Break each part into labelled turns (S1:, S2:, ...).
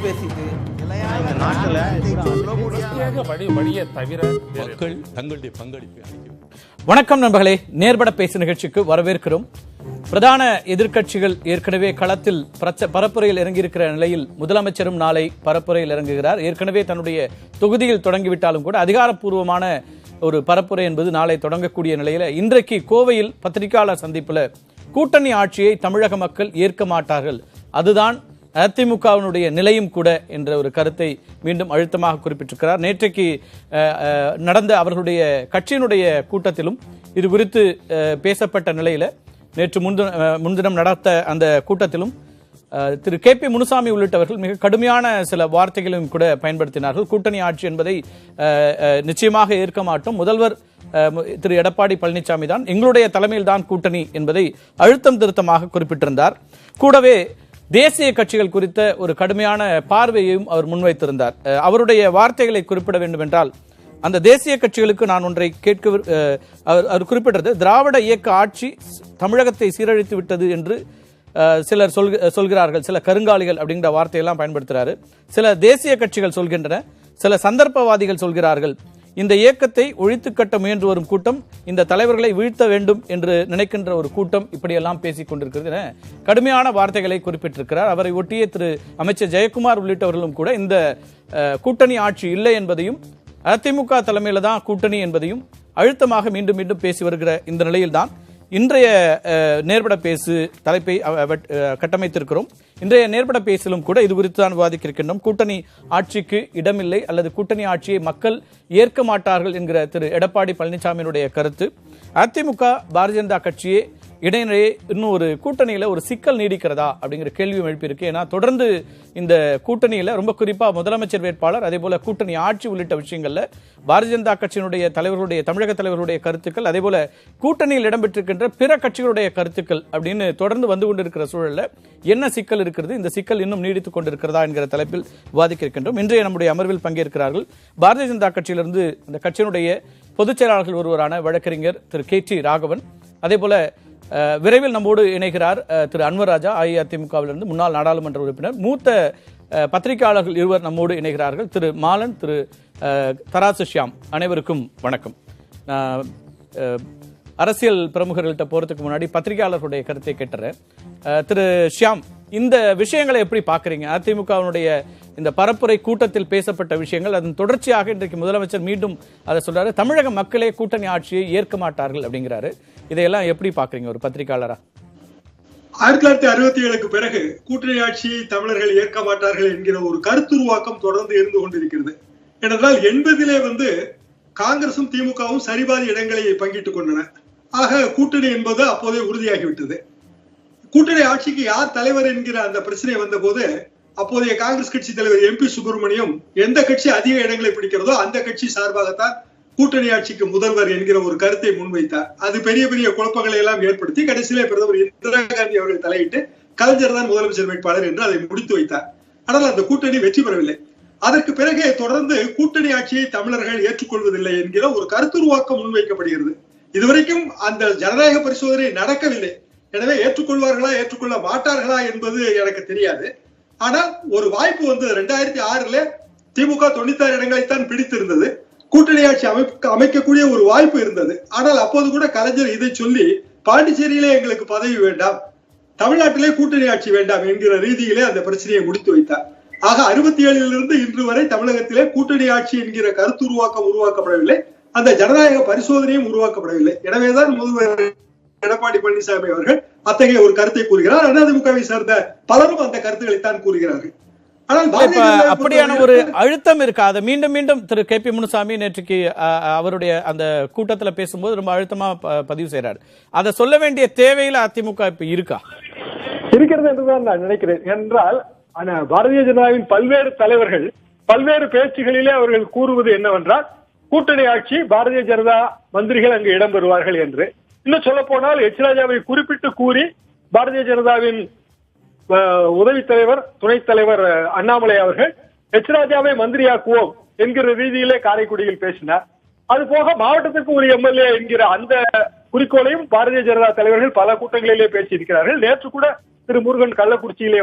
S1: பேசிட்டு
S2: மக்கள் தங்களுடைய பங்களிப்பை.
S3: வணக்கம் நண்பர்களே, நேர்பட பேசு நிகழ்ச்சிக்கு வரவேற்கிறோம். பிரதான எதிர்க்கட்சிகள் ஏற்கனவே களத்தில் பரப்புரையில் இறங்கியிருக்கிற நிலையில் முதலமைச்சரும் நாளை பரப்புரையில் இறங்குகிறார். ஏற்கனவே தன்னுடைய தொகுதியில் தொடங்கிவிட்டாலும் கூட அதிகாரப்பூர்வமான ஒரு பரப்புரை என்பது நாளை தொடங்கக்கூடிய நிலையில இன்றைக்கு கோவையில் பத்திரிகையாளர் சந்திப்புல கூட்டணி ஆட்சியை தமிழக மக்கள் ஏற்க மாட்டார்கள், அதுதான் அதிமுகவினுடைய நிலையும் கூட என்ற ஒரு கருத்தை மீண்டும் அழுத்தமாக குறிப்பிட்டிருக்கிறார். நேற்றைக்கு நடந்த அவர்களுடைய கட்சியினுடைய கூட்டத்திலும் இது குறித்து பேசப்பட்ட நிலையில நேற்று முன்தினம் நடத்த அந்த கூட்டத்திலும் திரு கே பி முனுசாமி உள்ளிட்டவர்கள் மிக கடுமையான சில வார்த்தைகளையும் கூட பயன்படுத்தினார்கள். கூட்டணி ஆட்சி என்பதை நிச்சயமாக ஏற்க மாட்டோம், முதல்வர் திரு எடப்பாடி பழனிசாமி தான், எங்களுடைய தலைமையில் தான் கூட்டணி என்பதை அழுத்தம் திருத்தமாக குறிப்பிட்டிருந்தார். கூடவே தேசிய கட்சிகள் குறித்த ஒரு கடுமையான பார்வையையும் அவர் முன்வைத்திருந்தார். அவருடைய வார்த்தைகளை குறிப்பிட வேண்டும் என்றால், அந்த தேசிய கட்சிகளுக்கு நான் ஒன்றை கேட்க அவர் குறிப்பிட்டது, திராவிட இயக்க ஆட்சி தமிழகத்தை சீரழித்து விட்டது என்று சிலர் சொல்கிறார்கள், சில கருங்காலிகள் அப்படிங்கிற வார்த்தையெல்லாம் பயன்படுத்துறாரு. சில தேசிய கட்சிகள் சொல்கின்றன, சில சந்தர்ப்பவாதிகள் சொல்கிறார்கள், இந்த இயக்கத்தை ஒழித்து கட்ட முயன்று வரும் கூட்டம் இந்த தலைவர்களை வீழ்த்த வேண்டும் என்று நினைக்கின்ற ஒரு கூட்டம் இப்படியெல்லாம் பேசிக் கொண்டிருக்கிறது என கடுமையான வார்த்தைகளை குறிப்பிட்டிருக்கிறார். அவரை ஒட்டிய திரு அமைச்சர் ஜெயக்குமார் உள்ளிட்டவர்களும் கூட இந்த கூட்டணி ஆட்சி இல்லை என்பதையும் அதிமுக தலைமையில தான் கூட்டணி என்பதையும் அழுத்தமாக மீண்டும் மீண்டும் பேசி வருகிற இந்த நிலையில்தான் இன்றைய நேர்பட பேசு தலைப்பை கட்டமைத்திருக்கிறோம். இன்றைய நேர்பட பேசிலும் கூட இது குறித்து தான் விவாதிக்க இருக்கின்றோம். கூட்டணி ஆட்சிக்கு இடமில்லை அல்லது கூட்டணி ஆட்சியை மக்கள் ஏற்க மாட்டார்கள் என்கிற திரு எடப்பாடி பழனிசாமியினுடைய கருத்து, அதிமுக பாரதிய ஜனதா கட்சியே இடைநிலையே இன்னும் ஒரு கூட்டணியில ஒரு சிக்கல் நீடிக்கிறதா அப்படிங்கிற கேள்வியும் எழுப்பியிருக்கு. ஏன்னா தொடர்ந்து இந்த கூட்டணியில ரொம்ப குறிப்பா முதலமைச்சர் வேட்பாளர் அதே போல கூட்டணி ஆட்சி உள்ளிட்ட விஷயங்கள்ல பாரதிய ஜனதா கட்சியினுடைய தலைவர்களுடைய தமிழக தலைவர்களுடைய கருத்துக்கள் அதே போல கூட்டணியில் இடம்பெற்றிருக்கின்ற பிற கட்சிகளுடைய கருத்துக்கள் அப்படின்னு தொடர்ந்து வந்து கொண்டிருக்கிற சூழல்ல என்ன சிக்கல் இருக்கிறது, இந்த சிக்கல் இன்னும் நீடித்துக் கொண்டிருக்கிறதா என்கிற தலைப்பில் விவாதிக்க இருக்கின்றோம். இன்றைய நம்முடைய அமர்வில் பங்கேற்கிறார்கள் பாரதிய ஜனதா கட்சியிலிருந்து அந்த கட்சியினுடைய பொதுச் செயலாளர்கள் ஒருவரான வழக்கறிஞர் திரு கே டி ராகவன், அதே போல விரைவில் நம்மோடு இணைகிறார் திரு அன்வர் ராஜா, அஇஅதிமுகவிலிருந்து முன்னாள் நாடாளுமன்ற உறுப்பினர். மூத்த பத்திரிகையாளர்கள் இருவர் நம்மோடு இணைகிறார்கள், திரு மாலன், திரு தராசு ஷியாம். அனைவருக்கும் வணக்கம். அரசியல் பிரமுகர்கள்ட்ட போறதுக்கு முன்னாடி பத்திரிகையாளர்களுடைய கருத்தை கேட்டுறேன். திரு ஷியாம், இந்த விஷயங்களை எப்படி பாக்குறீங்க? அதிமுகவினுடைய இந்த பரப்புரை கூட்டத்தில் பேசப்பட்ட விஷயங்கள், அதன் தொடர்ச்சியாக இன்றைக்கு முதலமைச்சர் மீண்டும் அதை சொல்றாரு, தமிழக மக்களே கூட்டணி ஆட்சியை ஏற்க மாட்டார்கள் அப்படிங்கிறாரு. இதையெல்லாம் எப்படி பாக்குறீங்க ஒரு பத்திரிகையாளரா?
S4: 1967க்கு பிறகு கூட்டணி ஆட்சியை தமிழர்கள் ஏற்க மாட்டார்கள் என்கிற ஒரு கருத்துருவாக்கம் தொடர்ந்து இருந்து கொண்டிருக்கிறது. ஏனென்றால் 80லே காங்கிரசும் திமுகவும் சரிபாதி இடங்களை பங்கிட்டுக் கொண்டன. ஆக கூட்டணி என்பது அப்போதே உறுதியாகிவிட்டது. கூட்டணி ஆட்சிக்கு யார் தலைவர் என்கிற அந்த பிரச்சனை வந்த போது அப்போதைய காங்கிரஸ் கட்சி தலைவர் MP சுப்பிரமணியம் எந்த கட்சி அதிக இடங்களை பிடிக்கிறதோ அந்த கட்சி சார்பாகத்தான் கூட்டணி ஆட்சிக்கு முதல்வர் என்கிற ஒரு கருத்தை முன்வைத்தார். அது பெரிய பெரிய குழப்பங்களை எல்லாம் ஏற்படுத்தி கடைசியிலே பிரதமர் இந்திரா காந்தி அவர்கள் தலையிட்டு கலைஞர் தான் முதலமைச்சர் வேட்பாளர் என்று அதை முடித்து வைத்தார். ஆனால் அந்த கூட்டணி வெற்றி பெறவில்லை. அதற்கு பிறகு தொடர்ந்து கூட்டணி ஆட்சியை தமிழர்கள் ஏற்றுக்கொள்வதில்லை என்கிற ஒரு கருத்துருவாக்கம் முன்வைக்கப்படுகிறது. இதுவரைக்கும் அந்த ஜனநாயக பரிசோதனை நடக்கவில்லை. எனவே ஏற்றுக்கொள்வார்களா ஏற்றுக்கொள்ள மாட்டார்களா என்பது எனக்கு தெரியாது. ஆனால் ஒரு வாய்ப்பு வந்தது. 2006ல திமுக 96 இடங்களைத்தான் பிடித்திருந்தது. கூட்டணி ஆட்சி அமைக்கக்கூடிய ஒரு வாய்ப்பு இருந்தது. ஆனால் அப்போது கூட கலைஞர் இதை சொல்லி பாண்டிச்சேரியிலே எங்களுக்கு பதவி வேண்டாம், தமிழ்நாட்டிலே கூட்டணி ஆட்சி வேண்டாம் என்கிற ரீதியிலே அந்த பிரச்சனையை முடித்து வைத்தார். ஆக 67லிருந்து இன்று வரை தமிழகத்திலே கூட்டணி ஆட்சி என்கிற கருத்துருவாக்கம் உருவாக்கப்படவில்லை, அந்த ஜனநாயக பரிசோதனையும் உருவாக்கப்படவில்லை. எனவேதான் முதல்வர் எடப்பாடி பழனிசாமி அவர்கள் அத்தகைய ஒரு கருத்தை கூறுகிறார். அதிமுகவை சார்ந்த பலரும் அந்த கருத்துக்களைத்தான் கூறுகிறார்கள்.
S3: அப்படியான ஒரு அழுத்தம் இருக்காது. மீண்டும் மீண்டும் திரு கே பி முனுசாமி நேற்றுக்கு அவருடைய அந்த கூட்டத்துல பேசும்போது ரொம்ப அழுத்தமா பதிவு செய்யறாரு. அதை சொல்ல வேண்டிய தேவையில அதிமுக இப்ப இருக்கா?
S5: இருக்கிறது என்றுதான் நான் நினைக்கிறேன். என்றால் பாரதிய ஜனதாவின் பல்வேறு தலைவர்கள் பல்வேறு பேச்சுகளிலே அவர்கள் கூறுவது என்னவென்றால், கூட்டணி ஆட்சி பாரதிய ஜனதா மந்திரிகள் அங்கு இடம்பெறுவார்கள் என்று. இன்னும் சொல்ல போனால் எச் ராஜாவை குறிப்பிட்டு கூறி பாரதிய ஜனதாவின் உதவி தலைவர் துணைத் தலைவர் அண்ணாமலை அவர்கள் எச் ராஜாவை மந்திரியாக்குவோம் என்கிற ரீதியிலே காரைக்குடியில் பேசினார். அது போக மாவட்டத்துக்கு ஒரு MLA என்கிற அந்த குறிக்கோளையும் பாரதிய ஜனதா தலைவர்கள் பல கூட்டங்களிலே பேசியிருக்கிறார்கள். நேற்று கூட திரு முருகன் கள்ளக்குறிச்சியிலே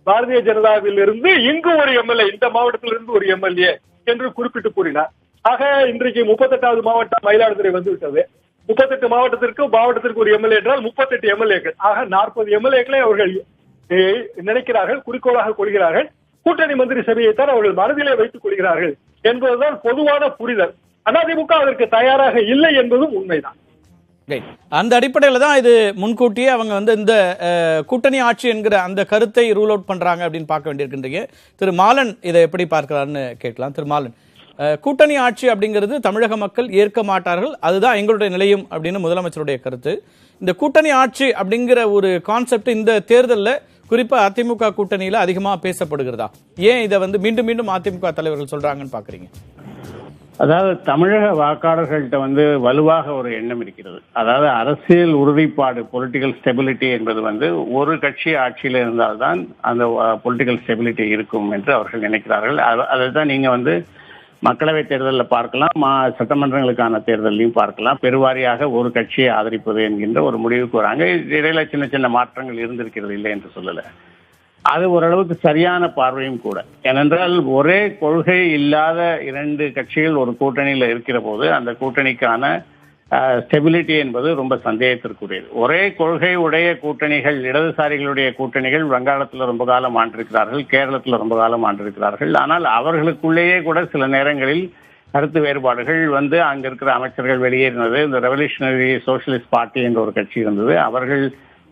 S5: பாரதிய ஜனதாவில் இருந்து இங்கு ஒரு எம்எல்ஏ, இந்த மாவட்டத்திலிருந்து ஒரு எம்எல்ஏ என்று குறிப்பிட்டு கூறினார். ஆக இன்றைக்கு 38வது மாவட்டம் மயிலாடுதுறை வந்துவிட்டது. 38 மாவட்டத்திற்கு ஒரு எம்எல்ஏ என்றால் 38 எம்எல்ஏக்கள். ஆக 40 எம்எல்ஏக்களை அவர்கள் நினைக்கிறார்கள், குறிக்கோளாக கொள்கிறார்கள். கூட்டணி மந்திரி சபையைத்தான் அவர்கள் மனதிலே வைத்துக் கொள்கிறார்கள் என்பதுதான் பொதுவான புரிதல். அதிமுக அதற்கு தயாராக இல்லை என்பதும் உண்மைதான்.
S3: அந்த அடிப்படையில தான் இது முன்கூட்டியே அவங்க வந்து இந்த கூட்டணி ஆட்சி என்கிற அந்த கருத்தை ரூல் அவுட் பண்றாங்க அப்படின்னு பார்க்க வேண்டியிருக்கின்றீங்க. திரு மாலன் இதை எப்படி பார்க்கிறாருன்னு கேட்கலாம். திரு மாலன், கூட்டணி ஆட்சி அப்படிங்கிறது தமிழக மக்கள் ஏற்க மாட்டார்கள், அதுதான் எங்களுடைய நிலையும் அப்படின்னு முதலமைச்சருடைய கருத்து. இந்த கூட்டணி ஆட்சி அப்படிங்கிற ஒரு கான்செப்ட் இந்த தேர்தலில் குறிப்பா அதிமுக கூட்டணியில அதிகமா பேசப்படுகிறதா? ஏன் இதை வந்து மீண்டும் மீண்டும் அதிமுக தலைவர்கள் சொல்றாங்கன்னு பாக்குறீங்க?
S1: அதாவது தமிழக வாக்காளர்கள்ட்ட வந்து வலுவாக ஒரு எண்ணம் இருக்கிறது. அதாவது அரசியல் உறுதிப்பாடு, பொலிட்டிக்கல் ஸ்டெபிலிட்டி என்பது வந்து ஒரு கட்சி ஆட்சியில் இருந்தால்தான் அந்த பொலிட்டிக்கல் ஸ்டெபிலிட்டி இருக்கும் என்று அவர்கள் நினைக்கிறார்கள். அதை தான் நீங்க வந்து மக்களவை தேர்தலில் பார்க்கலாம், சட்டமன்றங்களுக்கான தேர்தலையும் பார்க்கலாம். பெருவாரியாக ஒரு கட்சியை ஆதரிப்பது என்கின்ற ஒரு முடிவுக்கு வராங்க. இடையில சின்ன சின்ன மாற்றங்கள் இருந்திருக்கிறது, இல்லை என்று சொல்லலை. அது ஓரளவுக்கு சரியான பார்வையும் கூட. ஏனென்றால் ஒரே கொள்கை இல்லாத இரண்டு கட்சிகள் ஒரு கூட்டணியில் இருக்கிற போது அந்த கூட்டணிக்கான ஸ்டெபிலிட்டி என்பது ரொம்ப சந்தேகத்திற்குரியது. ஒரே கொள்கை உடைய கூட்டணிகள், இடதுசாரிகளுடைய கூட்டணிகள் வங்காளத்தில் ரொம்ப காலம் ஆண்டிருக்கிறார்கள், கேரளத்தில் ரொம்ப காலம் ஆண்டிருக்கிறார்கள். ஆனால் அவர்களுக்குள்ளேயே கூட சில நேரங்களில் கருத்து வேறுபாடுகள் வந்து அங்க இருக்கிற அமைச்சர்கள் வெளியேறினது. இந்த ரெவல்யூஷனரி சோசியலிஸ்ட் பார்ட்டி என்ற ஒரு கட்சி இருந்தது, அவர்கள்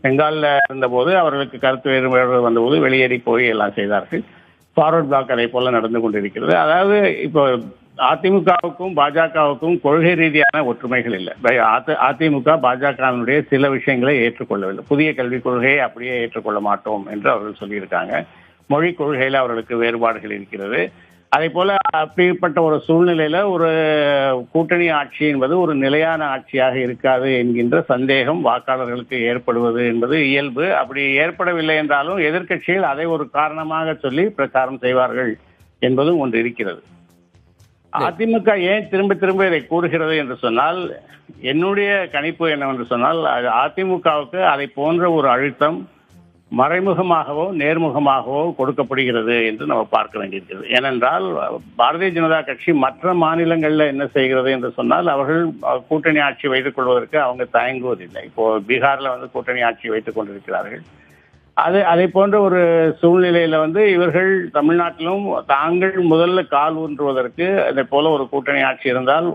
S1: பெங்காலில் இருந்தபோது அவர்களுக்கு கருத்து வேறுபாடு வந்தபோது வெளியேறி போய் எல்லாம் செய்தார்கள். ஃபார்வர்ட் பிளாக் அதை போல நடந்து கொண்டிருக்கிறது. அதாவது இப்போ அதிமுகவுக்கும் பாஜகவுக்கும் கொள்கை ரீதியான ஒற்றுமைகள் இல்லை. அதிமுக பாஜகவினுடைய சில விஷயங்களை ஏற்றுக்கொள்ளவில்லை. புதிய கல்விக் கொள்கையை அப்படியே ஏற்றுக்கொள்ள மாட்டோம் என்று அவர்கள் சொல்லியிருக்காங்க. மொழி கொள்கையில் அவர்களுக்கு வேறுபாடுகள் இருக்கிறது. அதே போல அப்படிப்பட்ட ஒரு சூழ்நிலையில ஒரு கூட்டணி ஆட்சி என்பது ஒரு நிலையான ஆட்சியாக இருக்காது என்கின்ற சந்தேகம் வாக்காளர்களுக்கு ஏற்படுவது என்பது இயல்பு. அப்படி ஏற்படவில்லை என்றாலும் எதிர்க்கட்சிகள் அதை ஒரு காரணமாக சொல்லி பிரச்சாரம் செய்வார்கள் என்பதும் ஒன்று இருக்கிறது. அதிமுக ஏன் திரும்ப திரும்ப இதை கூறுகிறது என்று சொன்னால், என்னுடைய கணிப்பு என்னவென்று சொன்னால், அதிமுகவுக்கு அதை போன்ற ஒரு அழுத்தம் மறைமுகமாகவோ நேர்முகமாகவோ கொடுக்கப்படுகிறது என்று நம்ம பார்க்க வேண்டியிருக்கிறது. ஏனென்றால் பாரதிய ஜனதா கட்சி மற்ற மாநிலங்களில் என்ன செய்கிறது என்று சொன்னால், அவர்கள் கூட்டணி ஆட்சி வைத்துக் கொள்வதற்கு அவங்க தயங்குவதில்லை. இப்போ பீகார்ல வந்து கூட்டணி ஆட்சி வைத்துக் கொண்டிருக்கிறார்கள். அதை போன்ற ஒரு சூழ்நிலையில வந்து இவர்கள் தமிழ்நாட்டிலும் தாங்கள் முதல்ல கால் ஊன்றுவதற்கு அதே போல ஒரு கூட்டணி ஆட்சி இருந்தால்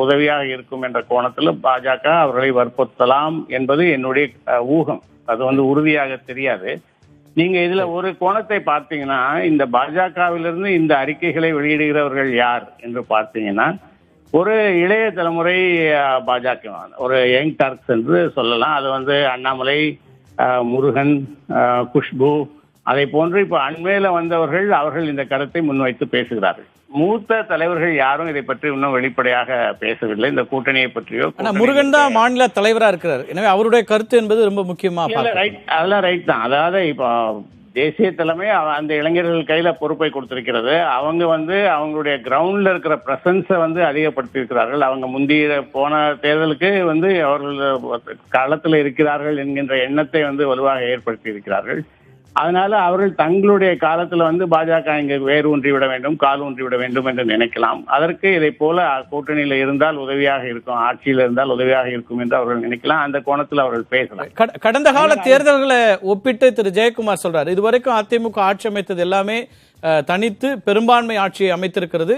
S1: உதவியாக இருக்கும் என்ற கோணத்தில் பாஜக அவர்களை வற்புறுத்தலாம் என்பது என்னுடைய ஊகம். அது வந்து உறுதியாக தெரியாது. நீங்க இதுல ஒரு கோணத்தை பார்த்தீங்கன்னா, இந்த பாஜகவிலிருந்து இந்த அறிக்கைகளை வெளியிடுகிறவர்கள் யார் என்று பார்த்தீங்கன்னா, ஒரு இளைய தலைமுறை பாஜக, ஒரு யங் டர்க்ஸ் என்று சொல்லலாம். அது வந்து அண்ணாமலை, முருகன், குஷ்பு, அதை போன்று இப்ப அண்மையில வந்தவர்கள் அவர்கள் இந்த கருத்தை முன்வைத்து பேசுகிறார்கள். மூத்த தலைவர்கள் யாரும் இதை பற்றி இன்னும் வெளிப்படையாக பேசவில்லை, இந்த கூட்டணியை பற்றியோ.
S3: முருகன் தான் மாநில தலைவரா இருக்கிறார், எனவே அவருடைய கருத்து என்பது ரொம்ப முக்கியமா.
S1: அதெல்லாம் ரைட் தான். அதாவது இப்போ தேசிய தலைமை அந்த இளைஞர்கள் கையில பொறுப்பை கொடுத்திருக்கிறது. அவங்க வந்து அவங்களுடைய கிரவுண்ட்ல இருக்கிற பிரசன்ஸை வந்து அதிகப்படுத்தியிருக்கிறார்கள். அவங்க முந்தைய போன தேர்தலுக்கு வந்து அவர்கள் களத்தில் இருக்கிறார்கள் என்கின்ற எண்ணத்தை வந்து வலுவாக ஏற்படுத்தி இருக்கிறார்கள். அதனால அவர்கள் தங்களுடைய காலத்துல வந்து பாஜக இங்க வேறு ஊன்றி விட வேண்டும், கால் ஊன்றி விட வேண்டும் என்று நினைக்கலாம். அதற்கு இதை போல கூட்டணியில இருந்தால் உதவியாக இருக்கும், ஆட்சியில் இருந்தால் உதவியாக இருக்கும் என்று அவர்கள் நினைக்கலாம். அந்த கோணத்தில் அவர்கள் பேசலாம்.
S3: கடந்த கால தேர்தல்களை ஒப்பிட்டு திரு ஜெயக்குமார் சொல்றாரு, இதுவரைக்கும் அதிமுக ஆட்சி அமைத்தது எல்லாமே தனித்து பெரும்பான்மை ஆட்சியை அமைத்திருக்கிறது,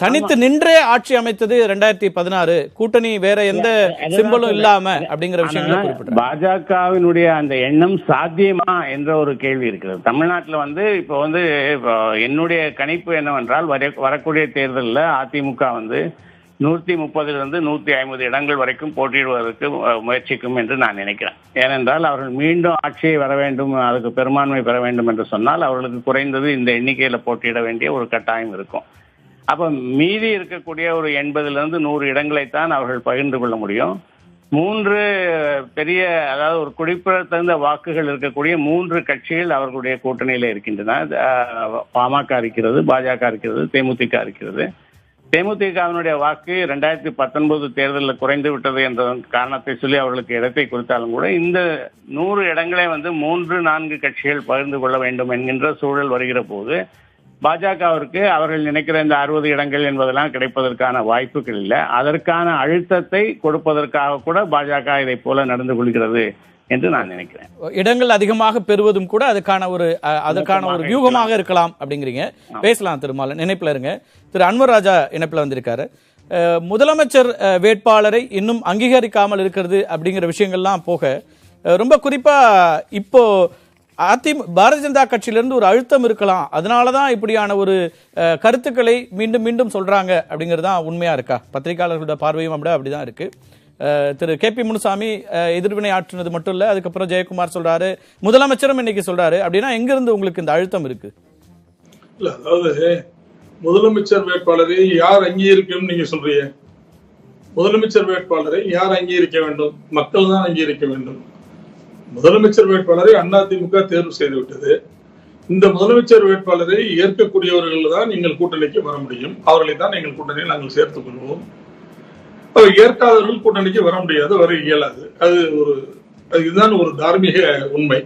S3: தனித்து நின்றே ஆட்சி அமைத்தது 2016, கூட்டணி வேற எந்த சிம்பலும் இல்லாம அப்படிங்கிற விஷயங்களை குறிப்பிட்டார்.
S1: பாஜகவினுடைய அந்த எண்ணம் சாத்தியமா என்ற ஒரு கேள்வி இருக்கிறது தமிழ்நாட்டில் வந்து. இப்போ வந்து என்னுடைய கணிப்பு என்னவென்றால், வரக்கூடிய தேர்தலில் அதிமுக வந்து 130 150 இடங்கள் வரைக்கும் போட்டியிடுவதற்கு முயற்சிக்கும் என்று நான் நினைக்கிறேன். ஏனென்றால் அவர்கள் மீண்டும் ஆட்சியை வர வேண்டும், அதுக்கு பெரும்பான்மை பெற வேண்டும் என்று சொன்னால் அவர்களுக்கு குறைந்தது இந்த எண்ணிக்கையில போட்டியிட வேண்டிய ஒரு கட்டாயம் இருக்கும். அப்ப மீதி இருக்கக்கூடிய ஒரு 80 100 இடங்களைத்தான் அவர்கள் பகிர்ந்து கொள்ள முடியும். 3 பெரிய, அதாவது ஒரு குடிப்பிறந்த வாக்குகள் இருக்கக்கூடிய 3 கட்சிகள் அவர்களுடைய கூட்டணியில இருக்கின்றன. பாமக இருக்கிறது, பாஜக இருக்கிறது, தேமுதிக இருக்கிறது. தேமுதிகவினுடைய வாக்கு 2019 தேர்தலில் குறைந்து விட்டது என்ற காரணத்தை சொல்லி அவர்களுக்கு இடத்தை கொடுத்தாலும் கூட இந்த 100 இடங்களை 3-4 கட்சிகள் பகிர்ந்து கொள்ள வேண்டும் என்கின்ற சூழல் வருகிற போது பாஜகவிற்கு அவர்கள் நினைக்கிற இந்த 60 இடங்கள் என்பதெல்லாம் கிடைப்பதற்கான வாய்ப்புகள் இல்லை. அதற்கான அழுத்தத்தை கொடுப்பதற்காக கூட பாஜக இதை போல நடந்து கொள்கிறது என்று நான் நினைக்கிறேன்.
S3: இடங்கள் அதிகமாக பெறுவதும் கூட அதுக்கான ஒரு வியூகமாக இருக்கலாம் அப்படிங்கிறீங்க. பேசலாம் திருமால நினைப்புல இருங்க. திரு அன்வர் ராஜா இணைப்புல வந்திருக்காரு. முதலமைச்சர் வேட்பாளரை இன்னும் அங்கீகரிக்காமல் இருக்கிறது அப்படிங்கிற விஷயங்கள்லாம் போக ரொம்ப குறிப்பா இப்போ பாரதிய ஜனதா கட்சியிலிருந்து ஒரு அழுத்தம் இருக்கலாம், அதனாலதான் இப்படியான ஒரு கருத்துக்களை மீண்டும் மீண்டும் சொல்றாங்க அப்படிங்கிறது தான் உண்மையா இருக்கா? பத்திரிகையாளர்களோட பார்வையும் அப்படிதான் இருக்கு. திரு கே பி முனுசாமி எதிர்வினை ஆற்றினது மட்டும் இல்ல, அதுக்கப்புறம் ஜெயக்குமார் சொல்றாரு, முதலமைச்சரும் இன்னைக்கு சொல்றாரு. அப்படின்னா எங்க இருந்து உங்களுக்கு இந்த அழுத்தம் இருக்கு?
S6: இல்ல, அதாவது முதலமைச்சர் வேட்பாளரை யார் அங்கீகரிக்கணும் நீங்க சொல்றீங்க? முதலமைச்சர் வேட்பாளரை யார் அங்கீகரிக்க வேண்டும்? மக்கள் தான் அங்கீகரிக்க வேண்டும். முதலமைச்சர் வேட்பாளரை அதிமுக தேர்வு செய்து விட்டது. இந்த முதலமைச்சர் வேட்பாளரை ஏற்கக்கூடியவர்கள் தான் நீங்கள் கூட்டணிக்கு வர முடியும். அவர்களை தான் எங்கள் கூட்டணியில் நாங்கள் சேர்த்துக் கொள்வோம். ஏற்காதவர்கள் கூட்டணிக்கு வர முடியாது, வர இயலாது. இதுதான் ஒரு தார்மீக உண்மை.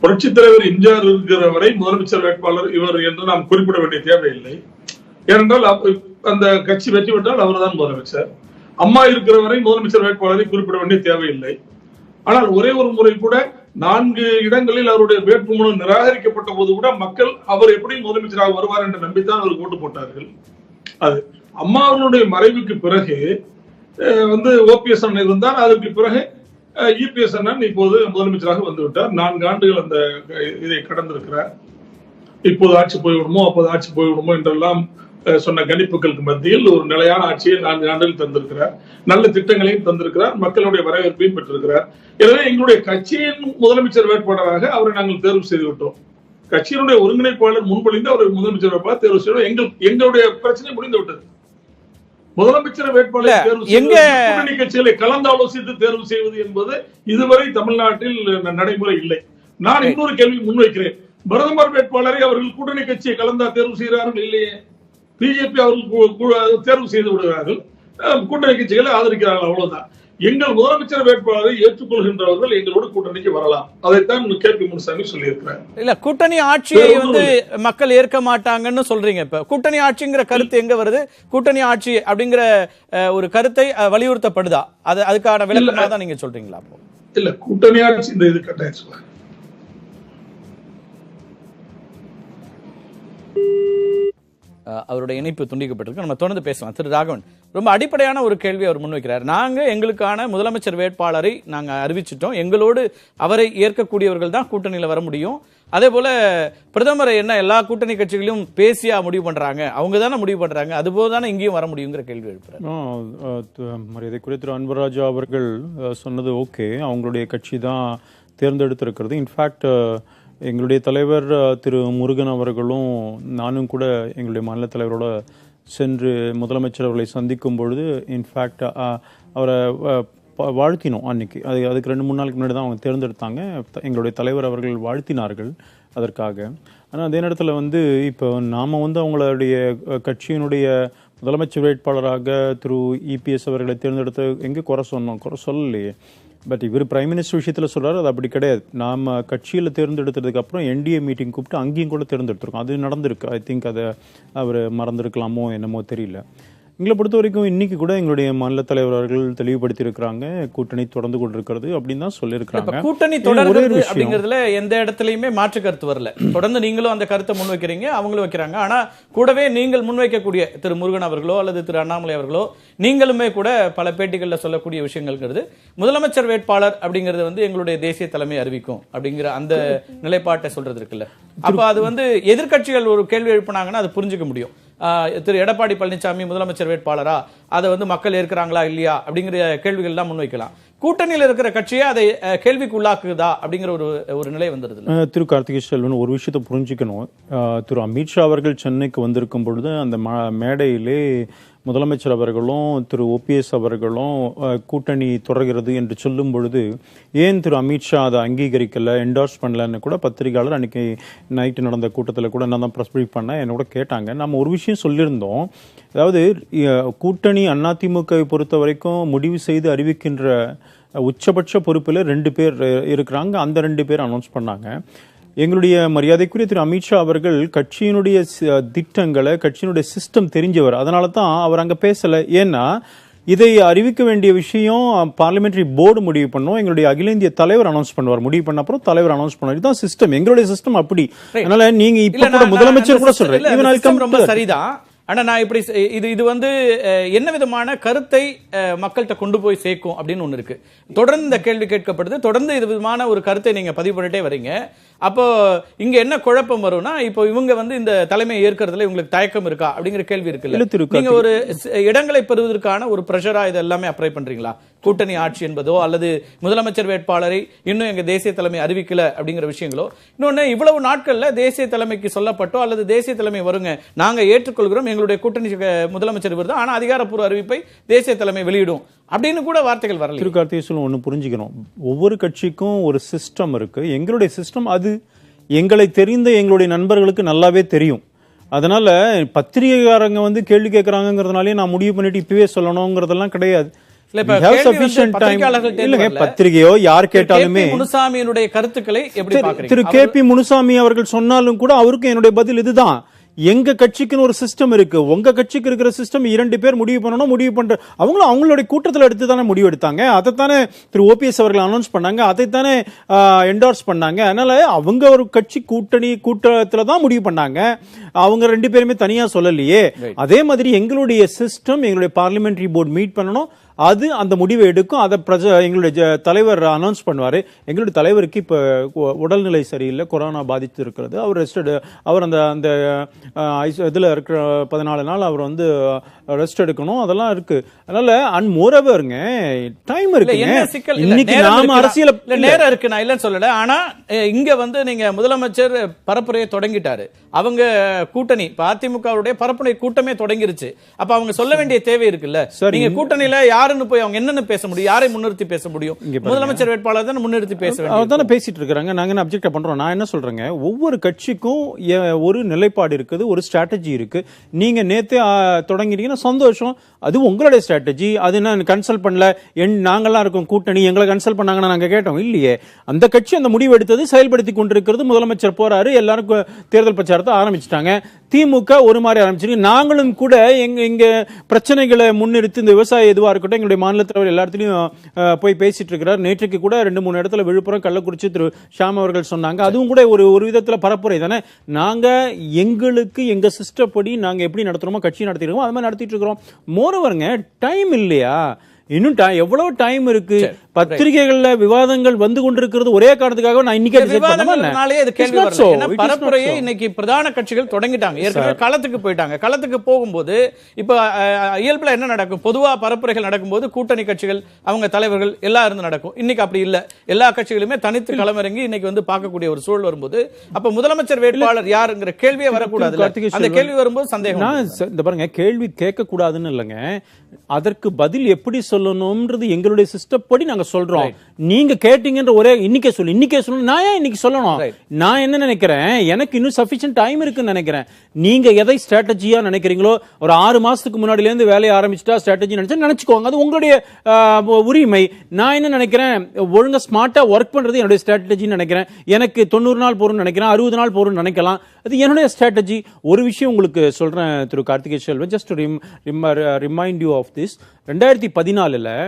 S6: புரட்சித் தலைவர் எம்ஜிஆர் இருக்கிற வரை முதலமைச்சர் வேட்பாளர் இவர் என்று நாம் குறிப்பிட வேண்டிய தேவையில்லை. ஏனென்றால் அந்த கட்சி வெற்றி பெற்றால் அவர் தான் முதலமைச்சர். அம்மா இருக்கிற வரை முதலமைச்சர் வேட்பாளரை குறிப்பிட வேண்டிய தேவையில்லை. ஆனால் ஒரே ஒரு முறை கூட 4 இடங்களில் அவருடைய வேட்புமனு நிராகரிக்கப்பட்ட போது கூட மக்கள் அவர் எப்படி முதலமைச்சராக வருவார் என்ற நம்பித்தான் அவர் ஓட்டு போட்டார்கள். அது அம்மாவனுடைய மறைவுக்கு பிறகு ஓபிஎஸ் அண்ணன் இருந்தார். அதற்கு பிறகு இபிஎஸ் அண்ணன் இப்போது முதலமைச்சராக வந்துவிட்டார். 4 ஆண்டுகள் அந்த இதை கடந்திருக்கிறார். இப்போது ஆட்சி போய்விடுமோ அப்போது ஆட்சி போய்விடுமோ என்றெல்லாம் சொன்ன கணிப்புகளுக்கு மத்தியில் ஒரு நிலையான ஆட்சியை 4 ஆண்டுகள் தந்திருக்கிறார். நல்ல திட்டங்களையும் தந்திருக்கிறார். மக்களுடைய வரவேற்பையும் பெற்றிருக்கிறார். எனவே எங்களுடைய கட்சியின் முதலமைச்சர் வேட்பாளராக அவரை நாங்கள் தேர்வு செய்து விட்டோம். கட்சியினுடைய ஒருங்கிணைப்பாளர் முன்மொழிந்து அவரை முதலமைச்சர் வேட்பாளர் தேர்வு செய்தோம். எங்களுடைய பிரச்சனை முடிந்து விட்டது. முதலமைச்சர் வேட்பாளர் தேர்வு கூட்டணி கட்சிகளை கலந்து ஆலோசித்து தேர்வு செய்வது என்பது இதுவரை தமிழ்நாட்டில் நடைமுறை இல்லை. நான் இன்னொரு கேள்வி முன்வைக்கிறேன். பிரதமர் வேட்பாளரை அவர்கள் கூட்டணி கட்சியை கலந்தா தேர்வு செய்கிறார்கள் இல்லையே? பிஜேபி அவர்கள் தேர்வு செய்து விடுகிறார்கள், கூட்டணி கட்சிகளை ஆதரிக்கிறார்கள், அவ்வளவுதான். எங்கள் முதலமைச்சர் வேட்பாளரை ஏற்றுக்கொள்கின்றவர்கள் எங்களோட கூட்டணிக்கு வரலாம். அதைத்தான் கே பி முனுசாமி சொல்லியிருக்கிறார்.
S3: இல்ல, கூட்டணி ஆட்சியை மக்கள் ஏற்க மாட்டாங்கன்னு சொல்றீங்க. இப்ப கூட்டணி ஆட்சிங்கிற கருத்து எங்க வருது? கூட்டணி ஆட்சி அப்படிங்கிற ஒரு கருத்தை வலியுறுத்தப்படுதா? அதுக்கான விளக்கமா தான் நீங்க சொல்றீங்களா?
S6: இல்ல, கூட்டணி ஆட்சி இந்த இது கட்டாயம்
S3: அவருடைய இணைப்பு துண்டிக்கப்பட்டிருக்கு. நம்ம தொடர்ந்து பேசலாம். திரு ராகவன் ரொம்ப அடிப்படையான ஒரு கேள்வி அவர் முன்வைக்கிறார். நாங்க எங்களுக்கான முதலமைச்சர் வேட்பாளரை நாங்க அறிவிச்சிட்டோம், எங்களோடு அவரை ஏற்கக்கூடியவர்கள் தான் கூட்டணியில வர முடியும். அதே போல பிரதமரை என்ன எல்லா கூட்டணி கட்சிகளையும் பேசியா முடிவு பண்றாங்க? அவங்க தானே முடிவு பண்றாங்க, அதுபோல தானே இங்கேயும் வர முடியுங்கிற கேள்வி எழுப்புறாரு.
S7: மரியாதைக்குரிய திரு அன்பராஜா அவர்கள் சொன்னது ஓகே, அவங்களுடைய கட்சி தான் தேர்ந்தெடுத்திருக்கிறது. இன்ஃபேக்ட் எங்களுடைய தலைவர் திரு முருகன் அவர்களும் நானும் கூட எங்களுடைய மாநில தலைவரோட சென்று முதலமைச்சர் அவர்களை சந்திக்கும் பொழுது இன்ஃபேக்ட் அவரை வாழ்த்தினோம். அன்னைக்கு அதுக்கு 2-3 நாளுக்கு முன்னாடி தான் அவங்க தேர்ந்தெடுத்தாங்க. எங்களுடைய தலைவர் அவர்கள் வாழ்த்தினார்கள் அதற்காக. ஆனால் அதே நேரத்தில் இப்போ நாம் அவங்களுடைய கட்சியினுடைய முதலமைச்சர் வேட்பாளராக திரு இபிஎஸ் அவர்களை தேர்ந்தெடுத்து எங்கே குறை சொன்னோம்? குறை சொல்லலையே. பட் இவர் பிரைம் மினிஸ்டர் விஷயத்தில் சொல்றாரு, அது அப்படி கிடையாது. நாம் கட்சியில் தேர்ந்தெடுத்ததுக்கு அப்புறம் என்டிஏ மீட்டிங் கூப்பிட்டு அங்கேயும் கூட தேர்ந்தெடுத்திருக்கோம். அது நடந்திருக்கு. ஐ திங்க் அதை அவர் மறந்துருக்கலாமோ என்னமோ தெரியல. எங்களை பொறுத்த வரைக்கும் இன்னைக்கு கூட எங்களுடைய மாநில தலைவர் அவர்கள் தெளிவுபடுத்தி இருக்கிறாங்க, கூட்டணி தொடர்ந்து கொண்டிருக்கிறது அப்படின்னு தான் சொல்லியிருக்காங்க.
S3: கூட்டணி தொடர்ந்து அப்படிங்கிறதுல எந்த இடத்துலயுமே மாற்று கருத்து வரல. தொடர்ந்து நீங்களும் அந்த கருத்தை முன்வைக்கிறீங்க, அவங்களும் வைக்கிறாங்க. ஆனா கூடவே நீங்கள் முன்வைக்கக்கூடிய திரு முருகன் அவர்களோ அல்லது திரு அண்ணாமலை அவர்களோ நீங்களுமே கூட பல பேட்டிகள்ல சொல்லக்கூடிய விஷயங்கள்ங்கிறது முதலமைச்சர் வேட்பாளர் அப்படிங்கிறது எங்களுடைய தேசிய தலைமை அறிவிக்கும் அப்படிங்கிற அந்த நிலைப்பாட்டை சொல்றது இருக்குல்ல. அப்ப அது எதிர்கட்சிகள் ஒரு கேள்வி எழுப்பினாங்கன்னா அது புரிஞ்சுக்க முடியும். திரு எடப்பாடி பழனிசாமி முதலமைச்சர் வேட்பாளரா, அதை மக்கள் ஏற்கிறாங்களா இல்லையா அப்படிங்கிற கேள்விகள் எல்லாம் முன்வைக்கலாம். கூட்டணியில் இருக்கிற கட்சியை அதை கேள்விக்கு உள்ளாக்குதா அப்படிங்கிற ஒரு நிலை வந்துருது.
S7: திரு கார்த்திகை செல்வன் ஒரு விஷயத்தை புரிஞ்சுக்கணும். திரு அமித்ஷா அவர்கள் சென்னைக்கு வந்திருக்கும் பொழுது அந்த மேடையிலே முதலமைச்சர் அவர்களும் திரு ஓபிஎஸ் அவர்களும் கூட்டணி தொடர்கிறது என்று சொல்லும் பொழுது ஏன் திரு அமித்ஷா அதை அங்கீகரிக்கல, என்டார்ஸ் பண்ணலன்னு கூட பத்திரிகையாளர் அன்னைக்கு நைட்டு நடந்த கூட்டத்தில் கூட நான் தான் ப்ரெஸ் பிரீஃப் பண்ணேன், என்னோட கேட்டாங்க. நம்ம ஒரு விஷயம் சொல்லியிருந்தோம், அதாவது கூட்டணி அதிமுகவை பொறுத்த வரைக்கும் முடிவு செய்து அறிவிக்கின்ற உச்சபட்ச பொறுப்பில் 2 பேர் இருக்கிறாங்க. அந்த 2 பேர் அனௌன்ஸ் பண்ணாங்க. எங்களுடைய மரியாதைக்குரிய திரு அமித்ஷா அவர்கள் கட்சியினுடைய திட்டங்களை, கட்சியினுடைய சிஸ்டம் தெரிஞ்சவர். அதனால தான் அவர் அங்க பேசல. ஏன்னா இதை அறிவிக்க வேண்டிய விஷயம் பார்லிமெண்டரி போர்டு முடிவு பண்ணும். எங்களுடைய அகில இந்திய தலைவர் அனௌன்ஸ் பண்ணுவார். முடிவு பண்ண அப்புறம் தலைவர் அனௌன்ஸ் பண்ணுவார். இதுதான் சிஸ்டம், எங்களுடைய சிஸ்டம் அப்படி. அதனால நீங்க இப்ப கூட முதலமைச்சர் கூட சொல்றேன்
S3: ரொம்ப சரிதான். ஆனா நான் இப்படி இது வந்து என்ன விதமான கருத்தை மக்கள்கிட்ட கொண்டு போய் சேர்க்கும் அப்படின்னு ஒண்ணு இருக்கு. தொடர்ந்து இந்த கேள்வி கேட்கப்படுது. தொடர்ந்து இது விதமான ஒரு கருத்தை நீங்க பதிவு பண்ணிட்டே வரீங்க. அப்போ இங்க என்ன குழப்பம் வரும்னா, இப்போ இவங்க வந்து இந்த தலைமையை ஏற்கிறதுல இவங்களுக்கு தயக்கம் இருக்கா அப்படிங்கிற கேள்வி இருக்குல்ல. நீங்க ஒரு இடங்களை பெறுவதற்கான ஒரு பிரஷரா இது எல்லாமே அப்ளை பண்றீங்களா? கூட்டணி ஆட்சி என்பதோ அல்லது முதலமைச்சர் வேட்பாளரை இன்னும் எங்க தேசிய தலைமை அறிவிக்கல அப்படிங்கிற விஷயங்களோ, இன்னொன்னு இவ்வளவு நாட்கள்ல தேசிய தலைமைக்கு சொல்லப்பட்டோ அல்லது தேசிய தலைமை வருங்க நாங்க ஏற்றுக்கொள்கிறோம், எங்களுடைய கூட்டணி முதலமைச்சர் வருது, ஆனா அதிகாரப்பூர்வ அறிவிப்பை தேசிய தலைமை வெளியிடும் அப்படின்னு கூட வார்த்தைகள் வரல.
S7: திரு கார்த்திகேயன் ஒண்ணு புரிஞ்சுக்கணும், ஒவ்வொரு கட்சிக்கும் ஒரு சிஸ்டம் இருக்கு. எங்களுடைய சிஸ்டம் அது எங்களை தெரிந்த எங்களுடைய நண்பர்களுக்கு நல்லாவே தெரியும். அதனால பத்திரிகைக்காரங்க வந்து கேள்வி கேட்கறாங்கிறதுனாலே நான் முடிவு பண்ணிட்டு இப்பவே சொல்லணுங்கிறதெல்லாம் கிடையாது. பத்திரிகையோ யார் கேட்டாலுமே
S3: முனுசாமியினுடைய கருத்துக்களை எப்படி பாக்குறீங்க?
S7: திரு கே.பி. முனுசாமி அவர்கள் சொன்னாலும் கூட அவருக்கும் என்னுடைய பதில் இதுதான். எங்க கட்சிக்குன்னு ஒரு சிஸ்டம் இருக்கு. உங்க கட்சிக்கு இருக்கிற சிஸ்டம் 2 பேர் முடிவு பண்ணணும். முடிவு பண்ற அவங்களும் அவங்களுடைய கூட்டத்தில் எடுத்து தானே முடிவு எடுத்தாங்க. அதைத்தானே திரு ஓபிஎஸ் அவர்கள் அனௌன்ஸ் பண்ணாங்க. அதைத்தானே என்டோர்ஸ் பண்ணாங்க. அதனால அவங்க ஒரு கட்சி கூட்டத்தில் தான் முடிவு பண்ணாங்க. அவங்க 2 பேருமே தனியா சொல்லலையே. அதே மாதிரி எங்களுடைய சிஸ்டம், எங்களுடைய பார்லிமெண்டரி போர்டு மீட் பண்ணணும். அது அந்த முடிவை எடுக்கும். அதை எங்களுடைய தலைவர் அனௌன்ஸ் பண்ணுவாரு. எங்களுடைய தலைவருக்கு இப்ப உடல்நிலை சரியில்லை, கொரோனா பாதித்து இருக்கிறது. அவர் அவர் அந்த இதுல இருக்கிற 14 நாள் அவர் வந்து ரெஸ்ட் எடுக்கணும். அதெல்லாம் இருக்கு. அதனால அண்ட் மோரோவர்ங்க டைம் இருக்கு. இன்னைக்கு நாம அரசியல்
S3: நேரம் இருக்கு, நான் இல்லன்னு சொல்லல. ஆனா இங்க வந்து நீங்க முதலமைச்சர் பரப்புரையை தொடங்கிட்டாரு. அவங்க கூட்டணி அதிமுகவுடைய பரப்புரை கூட்டமே தொடங்கிருச்சு. அப்ப அவங்க சொல்ல வேண்டிய தேவை இருக்குல்ல. நீங்க கூட்டணியில யாருன்னு போய் அவங்க என்னன்னு பேச முடியும்? யாரை முன்னிறுத்தி பேச முடியும்? முதலமைச்சர் வேட்பாளர் தான் முன்னிறுத்தி பேச வேண்டும்.
S7: அவர்தானே பேசிட்டு இருக்காங்க. நாங்க என்ன அப்ஜெக்ட் பண்றோம்? நான் என்ன சொல்றேங்க, ஒவ்வொரு கட்சிக்கும் ஒரு நிலைப்பாடு இருக்குது, ஒரு ஸ்ட்ராட்டஜி இருக்கு. நீங்க நேத்தே தொடங்கிட்டீங்கன்னா சந்தோஷம், அது உங்களுடைய ஸ்ட்ராட்டஜி. அது என்ன கன்சல்ட் பண்ணல, நாங்கெல்லாம் இருக்கோம் கூட்டணி, எங்களை கன்சல்ட் பண்ணாங்கன்னா நாங்க கேட்டோம் இல்லையே. அந்த கட்சி அந்த முடிவு எடுத்தது செயல்படுத்தி கொண்டிருக்கிறது. முதலமைச்சர் போறாரு, எல்லாருக்கும் தேர்தல் பிரச்சாரத்தை ஆரம்பிச்சிட்டாங்க. திமுக ஒரு மாதிரி ஆரம்பிச்சிருக்கு. நாங்களும் கூட எங்க பிரச்சனைகளை முன்னிறுத்தி இந்த விவசாய எதுவா இருக்கட்டும் எங்களுடைய மாநில தலைவர் எல்லாத்திலையும் போய் பேசிட்டு இருக்கிறார். நேற்றுக்கு கூட 2-3 இடத்துல விழுப்புரம், கள்ளக்குறிச்சி திரு ஷாம் அவர்கள் சொன்னாங்க. அதுவும் கூட ஒரு விதத்துல பரப்புரை தானே. நாங்க எங்களுக்கு எங்க சிஸ்டம் படி நாங்க எப்படி நடத்துறோமோ கட்சி நடத்திருக்கோம், அது மாதிரி நடத்திட்டு இருக்கிறோம். மோரோவர்ங்க டைம் இல்லையா? இன்னும் எவ்வளவு டைம் இருக்கு? பத்திரிகைகள்ல விவாதங்கள் வந்து கொண்டிருக்கிறது ஒரே காரணத்துக்காக நான் இன்னைக்கு
S3: பரப்புரையை இன்னைக்கு பிரதான கட்சிகள் தொடங்கிட்டாங்க. ஏற்கனவே களத்துக்கு போயிட்டாங்க. களத்துக்கு போகும்போது இப்ப இயல்புல என்ன நடக்கும்? பொதுவா பரப்புரைகள் நடக்கும்போது கூட்டணி கட்சிகள் அவங்க தலைவர்கள் எல்லாம் இருந்து நடக்கும். இன்னைக்கு அப்படி இல்ல. எல்லா கட்சிகளுமே தனித்து களமிறங்கி இன்னைக்கு வந்து பார்க்கக்கூடிய ஒரு சூழல் வரும்போது அப்ப முதலமைச்சர் வேட்பாளர் யாருங்கிற கேள்வியே வரக்கூடாது. அந்த கேள்வி வரும்போது சந்தேகம்.
S7: இந்த பாருங்க, கேள்வி கேட்க கூடாதுன்னு இல்லைங்க, அதற்கு பதில் எப்படி சொல்லணும்ன்றது எங்களுடைய சிஸ்டம் படி நாங்க சொல்றோம். நீங்க கேட்டீங்கன்ற ஒரே இன்னைக்கே சொல்லணும். நான் ஏன் இன்னைக்கு சொல்லணும்? நான் என்ன நினைக்கிறேன், எனக்கு இன்னும் சஃபிஷியன்ட் டைம் இருக்குன்னு நினைக்கிறேன். நீங்க எதை ஸ்ட்ராட்டஜியா நினைக்கிறீங்களோ, ஒரு 6 மாசத்துக்கு முன்னாடில இருந்து வேலையை ஆரம்பிச்சுட்டா ஸ்ட்ராட்டஜி நினைச்சுக்கோங்க, அது உங்களுடைய உரிமை. நான் என்ன நினைக்கிறேன், ஒழுங்கா ஸ்மார்ட்டா ஒர்க் பண்றது என்னுடைய ஸ்ட்ராட்டஜின்னு நினைக்கிறேன். எனக்கு 90 நாள் போறோம்னு நினைக்கிறேன், 60 நாள் போறோம்னு நினைக்கலாம். அது என்னுடைய ஸ்ட்ராட்டஜி. ஒரு விஷயம் உங்களுக்கு சொல்றேன் Thiru Karthikeyan Selvan, just remind you of this. 2014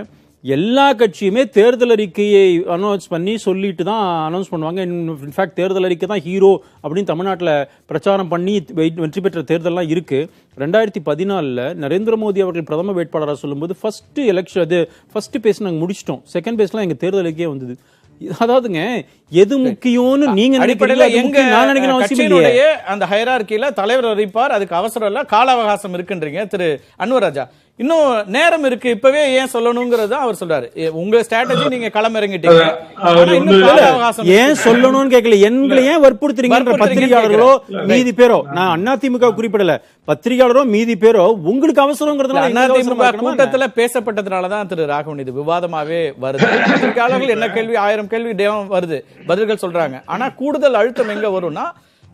S7: எல்லா கட்சியுமே தேர்தல் அறிக்கையை அனௌன்ஸ் பண்ணி சொல்லிட்டு தான் அனௌன்ஸ் பண்ணுவாங்க. இன்ஃபேக்ட் தேர்தல் அறிக்கை தான் ஹீரோ அப்படின்னு தமிழ்நாட்டில் பிரச்சாரம் பண்ணி வெற்றி பெற்ற தேர்தல்லாம் இருக்கு. 2014 நரேந்திர மோடி அவர்கள் பிரதம வேட்பாளராக சொல்லும்போது ஃபர்ஸ்ட் பேஸ் நாங்கள் முடிச்சிட்டோம். செகண்ட் பேஸ்லாம் எங்க தேர்தல் அறிக்கையே வந்தது. அதாவதுங்க, எது முக்கியம்னு நீங்க
S3: நினைக்கிறீங்க? அந்த ஹைரார்கியில தலைவர் அறிவிப்பார், அதுக்கு அவசரம் இல்ல, கால அவகாசம் இருக்குன்றீங்க திரு அன்வராஜா. இன்னும் நேரம் இருக்கு, இப்பவே ஏன் சொல்லணும்ங்கறது அவர் சொல்றாரு. உங்க ஸ்ட்ராட்டஜி நீங்க களமிறங்கிட்டீங்க,
S7: ஏன் சொல்லணும்னு கேட்கல. எங்களை ஏன் வற்புறுத்துறீங்க? பத்திரிகையாளர்களோ மீதி பேரோ, நான் அதிமுக குறிப்பிடல, பத்திரிகையாளரோ மீதி பேரோ உங்களுக்கு அவசரம்ங்கிறதுனால
S3: அதிமுக கூட்டத்துல பேசப்பட்டதுனாலதான் திரு ராகவன் இது விவாதமாவே வருது. பத்திரிகையாளர்கள் என்ன கேள்வி, 1000 கேள்வி வருது, பதில்கள் சொல்றாங்க. ஆனா கூடுதல் அழுத்தம் எங்க வரும்னா,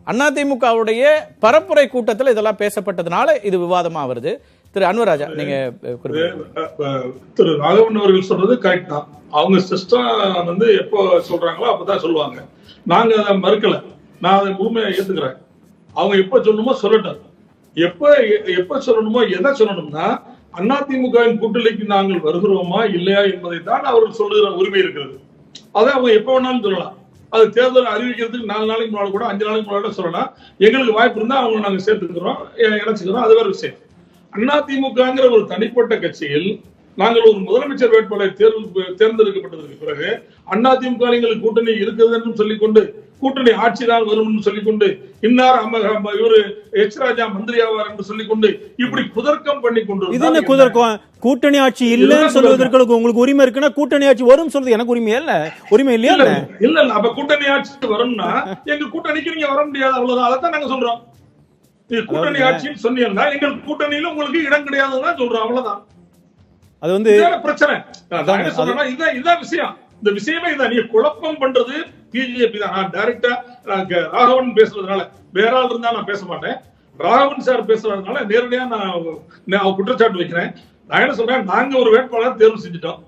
S3: அதிமுகவுடைய பரப்புரை கூட்டத்தில் இதெல்லாம் பேசப்பட்டதுனால இது விவாதமா வருது. திரு அன்வராஜா நீங்க
S6: திரு ராகவன் அவர்கள் சொல்றது கரெக்ட் தான். அவங்க சிஸ்டம் வந்து எப்போ சொல்றாங்களோ அப்பதான் சொல்லுவாங்க. நாங்க அதை மறுக்கல, நான் அதை முழுமையா ஏத்துக்கிறேன். அவங்க எப்ப சொல்லணுமோ சொல்லட்டும். எப்ப சொல்லணுமோ எதை சொல்லணும்னா அதிமுகவின் கூட்டணிக்கு நாங்கள் வருகிறோமா இல்லையா என்பதை தான் அவர்கள் சொல்லுகிற உரிமை இருக்கிறது. அதை அவங்க எப்ப வேணாலும் சொல்லலாம். அது தேர்தல் அறிவிக்கிறதுக்கு 4 நாளைக்கு முன்னாடி கூட 5 நாளைக்கு முன்னாடி சொல்லலாம். எங்களுக்கு வாய்ப்பு இருந்தா அவங்க நாங்க சேர்த்துக்கிறோம், இணைச்சுக்கிறோம், அது வேற விஷயம். அதிமுகங்கிற ஒரு தனிப்பட்ட கட்சியில் நாங்கள் ஒரு முதலமைச்சர் வேட்பாளரை தேர்ந்தெடுக்கப்பட்டதற்கு பிறகு அதிமுக எங்களுக்கு கூட்டணி இருக்கிறது என்று சொல்லிக்கொண்டு கூட்டணி ஆட்சிதான் வரும் சொல்லிக்கொண்டு இன்னார் இவரு எச் ராஜா மந்திரி ஆவார் என்று சொல்லிக்கொண்டு இப்படி குதர்க்கம் பண்ணி கொண்டு
S7: கூட்டணி ஆட்சி இல்லன்னு சொல்வதற்கு உங்களுக்கு உரிமை இருக்குன்னா கூட்டணி ஆட்சி வரும் சொல்றது எனக்கு உரிமை இல்லையா?
S6: இல்ல அப்ப கூட்டணி ஆட்சி வரும்னா எங்க கூட்டணிக்கு நீங்க வர முடியாது, அவ்வளவுதான். அதைத்தான் நாங்க சொல்றோம். கூட்டணி ஆட்சின்னு சொன்னீங்கன்னா எங்கள் கூட்டணியில உங்களுக்கு இடம் கிடையாதுன்னு சொல்றோம், அவ்வளவுதான்.
S7: அது வந்து
S6: பிரச்சனை. இதுதான் விஷயம். இந்த விஷயமே இதான். நீங்க குழப்பம் பண்றது பிஜேபி தான். நான் டைரக்டா ராகவன் பேசுறதுனால, வேற ஆள் இருந்தா நான் பேச மாட்டேன். ராகவன் சார் பேசுறதுனால நேரடியா நான் குற்றச்சாட்டு வைக்கிறேன். நான் என்ன சொல்றேன், நாங்க ஒரு வேட்பாளர் தேர்வு செஞ்சுட்டோம்,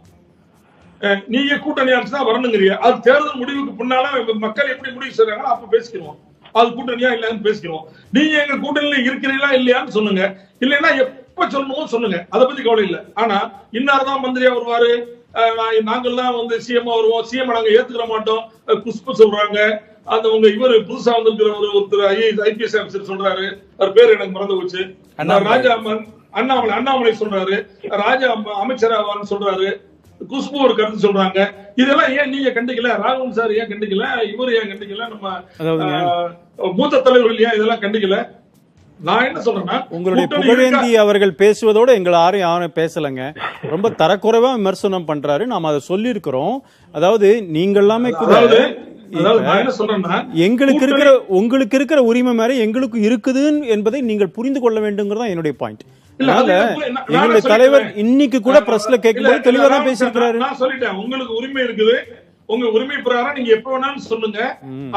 S6: நீங்க கூட்டணி ஆட்சி தான் வரணுங்கிறீங்க. அது தேர்தல் முடிவுக்கு பின்னால மக்கள் எப்படி முடிவு செய்றாங்களோ அப்ப பேசிக்கிறோம். அது கூட்டணியா இல்லையான்னு பேசிக்கிறோம். நீங்க எங்க கூட்டணியில இருக்கிறீங்களா இல்லையான்னு சொல்லுங்க. இல்லைன்னா எப்ப சொல்லணுமோ சொல்லுங்க, அதை பத்தி கவலை இல்லை. ஆனா இன்னார்தான் மந்திரியா வருவாரு, நாங்கள் தான் வந்து சிஎம் வருவோம், சிஎம் நாங்க ஏத்துக்கிற மாட்டோம் குஷ்பு சொல்றாங்க. அந்த உங்க இவர் புதுசா வந்திருக்கிற ஒருத்தர் ஐபிஎஸ் ஆபீசர் சொல்றாரு, அவர் பேர் எனக்கு மறந்து போச்சு, ராஜா அண்ணாமலை சொல்றாரு, ராஜா அமைச்சர் ஆவார்னு சொல்றாரு, குஷ்பு ஒரு கருத்து சொல்றாங்க. இதெல்லாம் ஏன் நீங்க கண்டிக்கல? ராகவன் சார் ஏன் கண்டிக்கல? இவரு ஏன் கண்டிக்கல? நம்ம மூத்த தலைவர்கள் ஏன் இதெல்லாம் கண்டிக்கல? நான் என்ன சொல்றேன்னா,
S7: உங்களுடைய புகழேந்தி அவர்கள் பேசுவதோட எங்களை யாரும் பேசலங்க. ரொம்ப தரக்குறைவா விமர்சனம் பண்றாரு. நாம அதை சொல்லி இருக்கிறோம். அதாவது நீங்க எல்லாமே கூட எங்களுக்கு இருக்கிற உங்களுக்கு இருக்கிற உரிமை மாதிரி எங்களுக்கு இருக்குது என்பதை நீங்கள் புரிந்து கொள்ள வேண்டும்ங்கிறதா என்னுடைய பாயிண்ட். எங்களுடைய தலைவர் இன்னைக்கு கூட பிரஸ்ல கேட்கும்போது தெளிவா தான் பேசியிருக்கிறாரு.
S6: நான் சொல்லிட்டேன், உங்களுக்கு உரிமை இருக்குது, உங்க உரிமை பிரகாரம் நீங்க எப்ப வேணாலும் சொல்லுங்க,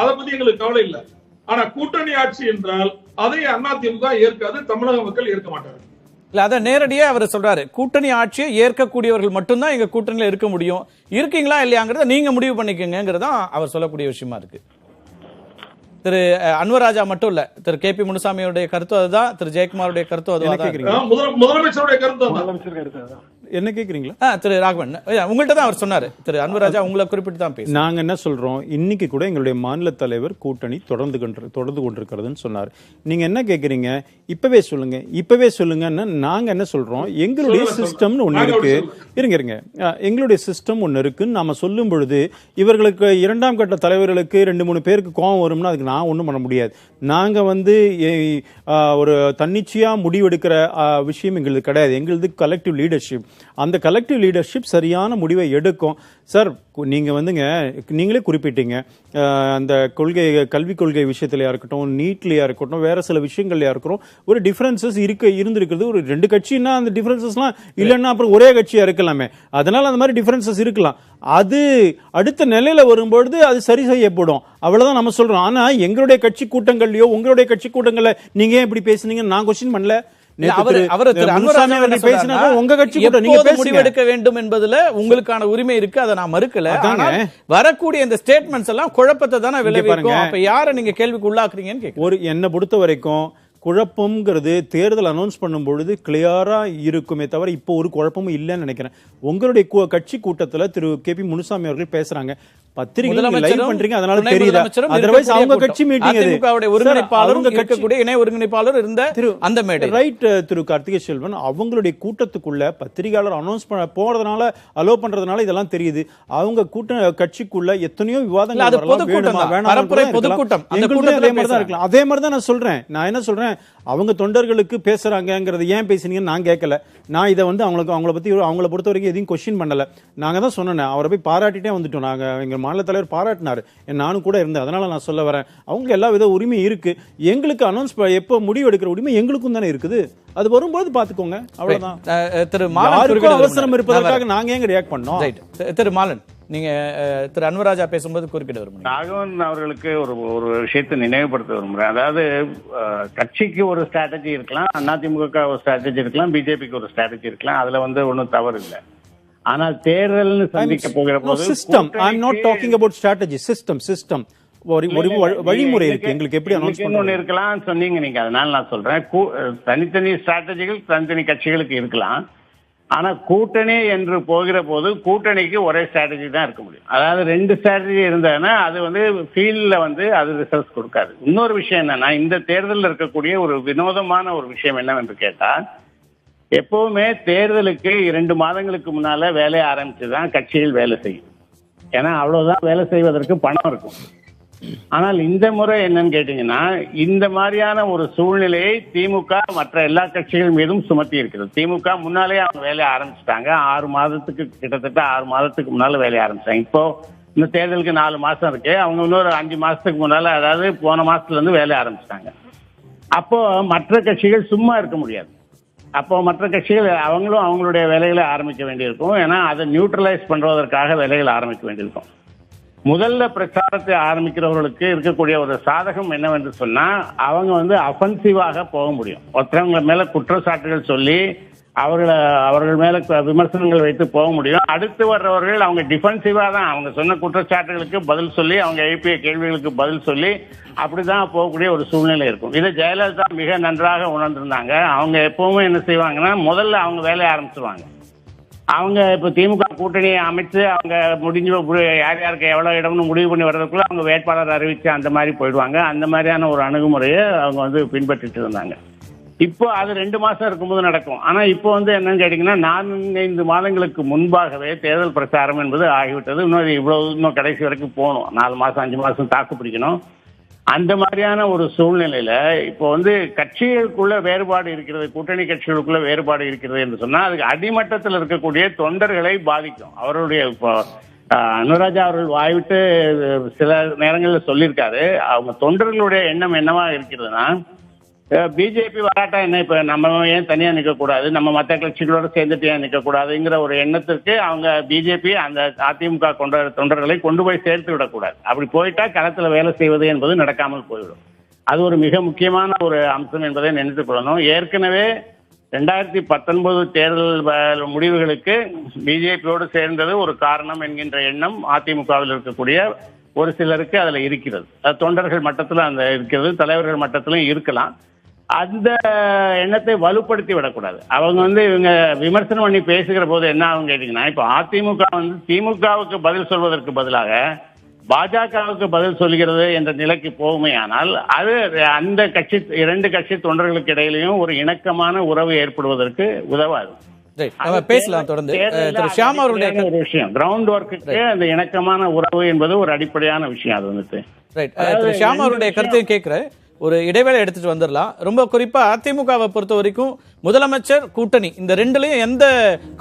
S6: அதை பத்தி எங்களுக்கு கவலை இல்லை. ஆனா கூட்டணி ஆட்சி என்றால் அதை அதிமுக ஏற்காது, தமிழக மக்கள் ஏற்க மாட்டார்கள்.
S3: இல்ல அத நேரடியா அவர் சொல்றாரு, கூட்டணி ஆட்சியை ஏற்கக்கூடியவர்கள் மட்டும்தான் எங்க கூட்டணியில இருக்க முடியும், இருக்கீங்களா இல்லையாங்கிறத நீங்க முடிவு பண்ணிக்கங்கிறதா அவர் சொல்லக்கூடிய விஷயமா இருக்கு. திரு அன்வராஜா மட்டும் இல்ல, திரு கே.பி. முனுசாமியோடைய கருத்து அதுதான், திரு ஜெயக்குமாருடைய கருத்து அதுதான்,
S6: முதலமைச்சருடைய கருத்து
S7: என்ன கேக்குறீங்களா?
S3: திரு ராகவன் உங்கள்கிட்ட தான் அவர் சொன்னாரு. திரு அன்வராஜா உங்களை குறிப்பிட்டு தான் பேச.
S7: நாங்க என்ன சொல்றோம், இன்னைக்கு கூட எங்களுடைய மாநில தலைவர் கூட்டணி தொடர்ந்து கொண்டிருக்கிறதுன்னு சொன்னார். நீங்க என்ன கேக்குறீங்க? இப்பவே சொல்லுங்கன்னா நாங்க என்ன சொல்றோம், எங்களுடைய சிஸ்டம்னு ஒண்ணு இருக்கு. இருங்க எங்களுடைய சிஸ்டம் ஒண்ணு இருக்குன்னு நாம சொல்லும் பொழுது இவர்களுக்கு 2ஆம் கட்ட தலைவர்களுக்கு 2-3 பேருக்கு கோபம் வரும்னா அதுக்கு நான் ஒண்ணும் பண்ண முடியாது. நாங்க வந்து ஒரு தன்னிச்சையா முடிவெடுக்கிற விஷயம் எங்களுக்கு கிடையாது. எங்களுக்கு கலெக்டிவ் லீடர்ஷிப். அந்த கலெக்டிவ் லீடர்ஷிப் சரியான முடிவை எடுக்கும். சார் நீங்க வந்துங்க நீங்களே குறிப்பிட்டீங்க, அந்த கல்விக் கொள்கை விஷயத்திலயா இருக்கட்டும், நீட்லயா இருக்கட்டும், வேற சில விஷயங்கள்லயா இருக்கட்டும், ஒரு டிஃபரன்சஸ் இருந்திருக்கிறது. ஒரு 2 கட்சின்னா அந்த டிஃபரன்சஸ்லாம் இல்லைன்னா அப்புறம் ஒரே கட்சியா இருக்கலாமே. அதனால அந்த மாதிரி டிஃபரன்சஸ் இருக்கலாம். அது அடுத்த நிலையில வரும்பொழுது அது சரி செய்யப்படும், அவ்வளவுதான் நம்ம சொல்றோம். ஆனா எங்களுடைய கட்சி கூட்டங்கள்லயோ உங்களுடைய கட்சி கூட்டங்கள்ல நீங்க ஏன் இப்படி பேசுனீங்கன்னு நான் கொஸ்டின் பண்ணல.
S3: முடிவெடுக்க வேண்டும் என்பதுல உங்களுக்கான உரிமை இருக்கு, அதை நான் மறுக்கல. வரக்கூடிய இந்த ஸ்டேட்மெண்ட்ஸ் எல்லாம் குழப்பத்தை தானே விளைவிக்கும். அப்ப யாரை நீங்க கேள்விக்கு உள்ளாக்குறீங்கன்னு ஒரு
S7: என்னை பொறுத்த வரைக்கும் குழப்பம்ங்கிறது தேர்தல் அனௌன்ஸ் பண்ணும் பொழுது கிளியரா இருக்குமே தவிர இப்போ ஒரு குழப்பமும் இல்லைன்னு நினைக்கிறேன். உங்களுடைய கட்சி கூட்டத்துல திரு கே.பி. முனுசாமி அவர்கள் பேசுறாங்க, பத்திரிகை லைவ் பண்றீங்க, அதனால தெரியல. அதர்வைஸ் அவங்க கட்சி மீட்டிங் இணை ஒருங்கிணைப்பாளர் இருந்த அந்த மேடை ரைட். திரு கார்த்திகை செல்வன் அவங்களுடைய கூட்டத்துக்குள்ள பத்திரிகையாளர் அனௌன்ஸ் போறதுனால அலோ பண்றதுனால இதெல்லாம் தெரியுது. அவங்க கட்சிக்குள்ள எத்தனையோ விவாதங்கள் அதே மாதிரிதான் நான் சொல்றேன். நான் என்ன சொல்றேன், அவங்க தொண்டர்களுக்கு பேசுறாங்கிறது ஏன் பேசுனீங்கன்னு நான் கேட்கல. நான் இதை வந்து அவங்கள பொறுத்த வரைக்கும் எதையும் கொஸ்டின் பண்ணல. நாங்க தான் சொன்னேன், அவரை போய் பாராட்டிட்டே வந்துட்டோம். நாங்க எங்க மாநில தலைவர் பாராட்டினாரு, நானும் கூட இருந்தேன். அதனால நான் சொல்ல வரேன், அவங்களுக்கு எல்லா வித உரிமையும் இருக்கு. எங்களுக்கு அனௌன்ஸ் எப்ப முடிவு எடுக்கிற உரிமை எங்களுக்கும் தானே இருக்குது. அது வரும்போது பாத்துக்கோங்க, அவ்வளவுதான்.
S3: திரு மாலன்
S7: அவசரம் இருப்பதற்காக நாங்க எங்க ரியாக்ட் பண்ணோம்.
S3: திரு மாலன் நீங்க திரு அன்வராஜா பேசும்போது குறுக்கிட விரும்புறீங்க?
S1: ராகவன் அவர்களுக்கு ஒரு விஷயத்தை நினைவுபடுத்த விரும்புறேன். அதாவது கட்சிக்கு ஒரு ஸ்ட்ராட்டஜி இருக்கலாம், அதிமுக ஒரு ஸ்ட்ராட்டஜி இருக்கலாம், பிஜேபிக்கு ஒரு ஸ்ட்ராட்டஜி இருக்கலாம். அதுல ஒன்றும் தவறு இல்லை. ஆனால் தேர்தல் சந்திக்க போகிற போது
S7: system, I am not talking about strategy, system ஒரு வழிமுறை இருக்கு. எங்களுக்கு எப்படி அனௌன்ஸ் பண்ணணும்
S1: இருக்கலாம் சொன்னீங்க நீங்க. அதனால நான் சொல்றேன், தனித்தனி ஸ்ட்ராட்டஜிகள் தனித்தனி கட்சிகளுக்கு இருக்கலாம். ஆனா கூட்டணி என்று போகிற போது கூட்டணிக்கு ஒரே ஸ்ட்ராட்டஜி தான் இருக்க முடியும். அதாவது 2 ஸ்ட்ராட்டஜி இருந்ததுன்னா அது ஃபீல்ட்ல அது ரிசல்ட்ஸ் கொடுக்காது. இன்னொரு விஷயம் என்னன்னா, இந்த தேர்தலில் இருக்கக்கூடிய ஒரு வினோதமான ஒரு விஷயம் என்னவென்று கேட்டா, எப்பவுமே தேர்தலுக்கு 2 மாதங்களுக்கு முன்னால வேலையை ஆரம்பிச்சுதான் கட்சிகள் வேலை செய்யும். ஏன்னா அவ்வளவுதான் வேலை செய்வதற்கு பணம் இருக்கும். ஆனால் இந்த முறை என்னன்னு கேட்டீங்கன்னா, இந்த மாதிரியான ஒரு சூழ்நிலையை திமுக மற்ற எல்லா கட்சிகள் மீதும் சுமத்தி இருக்கிறது. திமுக முன்னாலே அவங்க வேலையை ஆரம்பிச்சுட்டாங்க. 6 மாதத்துக்கு கிட்டத்தட்ட 6 மாதத்துக்கு முன்னால வேலையை ஆரம்பிச்சாங்க. இப்போ இந்த தேர்தலுக்கு 4 மாசம் இருக்கு. அவங்க இன்னொரு 5 மாசத்துக்கு முன்னால, அதாவது போன மாசத்துல இருந்து வேலையை ஆரம்பிச்சிட்டாங்க. அப்போ மற்ற கட்சிகள் சும்மா இருக்க முடியாது. அப்போ மற்ற கட்சிகள் அவங்களும் அவங்களுடைய வேலைகளை ஆரம்பிக்க வேண்டியிருக்கும். ஏன்னா அதை நியூட்ரலைஸ் பண்றதற்காக வேலைகளை ஆரம்பிக்க வேண்டியிருக்கும். முதல்ல பிரச்சாரத்தை ஆரம்பிக்கிறவர்களுக்கு இருக்கக்கூடிய ஒரு சாதகம் என்னவென்று சொன்னா, அவங்க அஃபென்சிவாக போக முடியும். ஒருத்தவங்க மேல குற்றச்சாட்டுகள் சொல்லி அவர்கள் மேல விமர்சனங்கள் வைத்து போக முடியும். அடுத்து வர்றவர்கள் அவங்க டிஃபென்சிவா தான் அவங்க சொன்ன குற்றச்சாட்டுகளுக்கு பதில் சொல்லி, அவங்க எழுப்பிய கேள்விகளுக்கு பதில் சொல்லி அப்படிதான் போகக்கூடிய ஒரு சூழ்நிலை இருக்கும். இதை ஜெயலலிதா மிக நன்றாக உணர்ந்திருந்தாங்க. அவங்க எப்பவுமே என்ன செய்வாங்கன்னா, முதல்ல அவங்க வேலையை ஆரம்பிச்சிருவாங்க. அவங்க இப்ப திமுக கூட்டணியை அமைச்சு அவங்க முடிஞ்சு யார் யாருக்கு எவ்வளவு இடம்னு முடிவு பண்ணி வர்றதுக்குள்ள அவங்க வேட்பாளர் அறிவிச்சு அந்த மாதிரி போயிடுவாங்க. அந்த மாதிரியான ஒரு அணுகுமுறையை அவங்க பின்பற்றிட்டு இருந்தாங்க. இப்போ அது 2 மாசம் இருக்கும்போது நடக்கும். ஆனா இப்போ என்னன்னு கேட்டீங்கன்னா, 4-5 மாதங்களுக்கு முன்பாகவே தேர்தல் பிரச்சாரம் என்பது ஆகிவிட்டது. இன்னும் கடைசி வரைக்கும் போகணும். 4 மாசம் 5 மாசம் தாக்கு பிடிக்கணும். அந்த மாதிரியான ஒரு சூழ்நிலையில இப்போ கட்சிகளுக்குள்ள வேறுபாடு இருக்கிறது, கூட்டணி கட்சிகளுக்குள்ள வேறுபாடு இருக்கிறது என்று சொன்னா, அதுக்கு அடிமட்டத்தில் இருக்கக்கூடிய தொண்டர்களை பாதிக்கும். அவருடைய இப்போ அனுராஜா அவர்கள் வாய்விட்டு சில நேரங்களில் சொல்லியிருக்காரு, அவங்க தொண்டர்களுடைய எண்ணம் என்னவா இருக்கிறதுனா, பிஜேபி வராட்டா என்ன, இப்ப நம்ம ஏன் தனியா நிற்க கூடாது, நம்ம மற்ற கட்சிகளோட சேர்ந்துட்டு ஏன் நிற்க கூடாதுங்கிற ஒரு எண்ணத்திற்கு அவங்க பிஜேபி அந்த அதிமுக தொண்டர்களை கொண்டு போய் சேர்த்து விடக்கூடாது. அப்படி போயிட்டா களத்துல வேலை செய்வது என்பது நடக்காமல் போய்விடும். அது ஒரு மிக முக்கியமான ஒரு அம்சம் என்பதை நினைத்துக் கொள்ளணும். ஏற்கனவே 2019 தேர்தல் முடிவுகளுக்கு பிஜேபியோடு சேர்ந்தது ஒரு காரணம் என்கின்ற எண்ணம் அதிமுகவில் இருக்கக்கூடிய ஒரு சிலருக்கு அதுல இருக்கிறது. தொண்டர்கள் மட்டத்தில் அந்த இருக்கிறது, தலைவர்கள் மட்டத்திலும் இருக்கலாம். அந்த எண்ணத்தை வலுப்படுத்தி விடக்கூடாது. அவங்க இவங்க விமர்சனம் பண்ணி பேசுகிற போது என்ன ஆகும் கேட்டீங்கன்னா, இப்போ அதிமுக திமுகவுக்கு பதில் சொல்வதற்கு பதிலாக பாஜகவுக்கு பதில் சொல்கிறது என்ற நிலைக்கு போகுமையானால், அது அந்த கட்சி 2 கட்சி தொண்டர்களுக்கு இடையிலையும் ஒரு இணக்கமான உறவு ஏற்படுவதற்கு உதவாது.
S3: பேசலாம் தொடர்ந்து. திரு ஷியாம் அவருடைய
S1: ஒரு விஷயம், கிரவுண்ட் ஒர்க்குக்கு அந்த இணக்கமான உறவு என்பது ஒரு அடிப்படையான விஷயம். அது
S3: திரு ஷியாம் அவருடைய கருத்தையும் கேட்கிறேன். ஒரு இடைவேளை எடுத்துட்டு வந்துடலாம். ரொம்ப குறிப்பா அதிமுகவை பொறுத்த வரைக்கும் முதலமைச்சர் கூட்டணி இந்த 2லயும் எந்த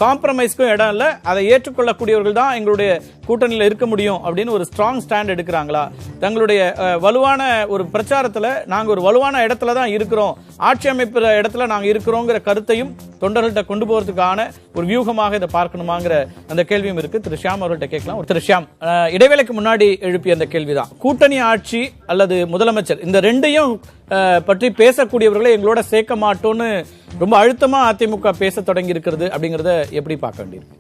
S3: காம்ப்ரமைஸ்க்கும் இடம் இல்ல, அதை ஏற்றுக்கொள்ளக்கூடியவர்கள் தான் எங்களுடைய கூட்டணியில இருக்க முடியும் அப்படின்னு ஒரு ஸ்ட்ராங் ஸ்டாண்ட் எடுக்கிறாங்களா? தங்களுடைய வலுவான ஒரு பிரச்சாரத்துல நாங்க ஒரு வலுவான இடத்துல தான் இருக்கிறோம், ஆட்சி அமைப்புற இடத்துல நாங்க இருக்கிறோங்கிற கருத்தையும் தொண்டர்கள்ட்ட கொண்டு போறதுக்கான ஒரு வியூகமாக இதை பார்க்கணுமாங்கிற அந்த கேள்வியும் இருக்கு. திரு ஷியாம் அவர்கள்ட்ட கேட்கலாம். திரு ஷியாம், இடைவேளைக்கு முன்னாடி எழுப்பிய அந்த கேள்விதான், கூட்டணி ஆட்சி அல்லது முதலமைச்சர் இந்த 2யும் பற்றி பேசக்கூடியவர்களை எங்களோட சேர்க்க மாட்டோம்னு ரொம்ப அழுத்தமா அதிமுக பேச தொடங்கி இருக்கிறது. அப்படிங்கறத எப்படி பார்க்க வேண்டியிருக்கு?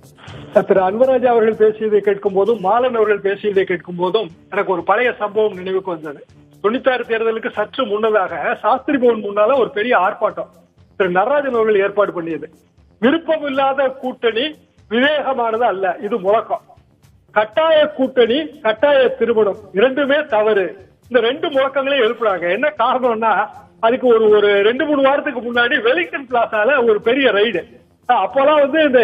S5: திரு அன்வராஜா அவர்கள் பேசியதை கேட்கும் போதும், மாலன் அவர்கள் பேசியதை கேட்கும் போதும் எனக்கு ஒரு பழைய சம்பவம் நினைவுக்கு வந்தது. 96 தேர்தலுக்கு சற்று முன்னதாக சாஸ்திரி பவன் முன்னால ஒரு பெரிய ஆர்ப்பாட்டம் திரு நடராஜன் அவர்கள் ஏற்பாடு பண்ணியது. விருப்பம் இல்லாத கூட்டணி விவேகமானது அல்ல, இது முழக்கம். கட்டாய கூட்டணி, கட்டாய திருமணம், 2மே தவறு. இந்த 2 முழக்கங்களையும் எழுப்புறாங்க. என்ன காரணம்னா, அதுக்கு ஒரு 2-3 வாரத்துக்கு முன்னாடி வெலிங்டன் பிளாசால ஒரு பெரிய ரைடு. அப்பெல்லாம் இந்த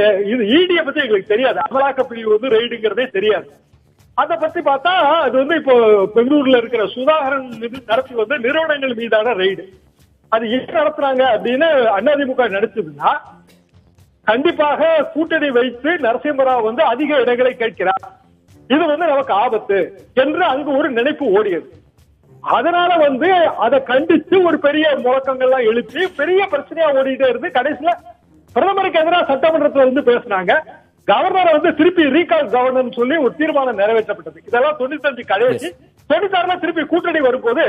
S5: இடியை பத்தி எங்களுக்கு தெரியாது, அமலாக்க பிரிவு ரைடுங்கிறதே தெரியாது. அதை பத்தி பார்த்தா அது இப்போ பெங்களூர்ல இருக்கிற சுதாகரன் நடத்தி நிறுவனங்கள் மீதான ரைடு. அது ஏன் நடத்துறாங்க அப்படின்னு அதிமுக நடத்துதுன்னா, கண்டிப்பாக கூட்டணி வைத்து நரசிம்மராவ் அதிக இடங்களை கேட்கிறார், இது நமக்கு ஆபத்து என்று அங்கு ஒரு நினைப்பு ஓடியது. அதனால அதை கண்டித்து ஒரு பெரிய முழக்கங்கள்லாம் எழுப்பி பெரிய பிரச்சனையா ஓடிட்டே இருந்து கடைசியில பிரதமருக்கு எதிராக சட்டமன்றத்தில் பேசினாங்க. கவர்னரை வந்து திருப்பி ரீகால் கவர்னர் சொல்லி ஒரு தீர்மானம் நிறைவேற்றப்பட்டது. இதெல்லாம் 95 கடைசி 96 திருப்பி கூட்டணி வரும்போது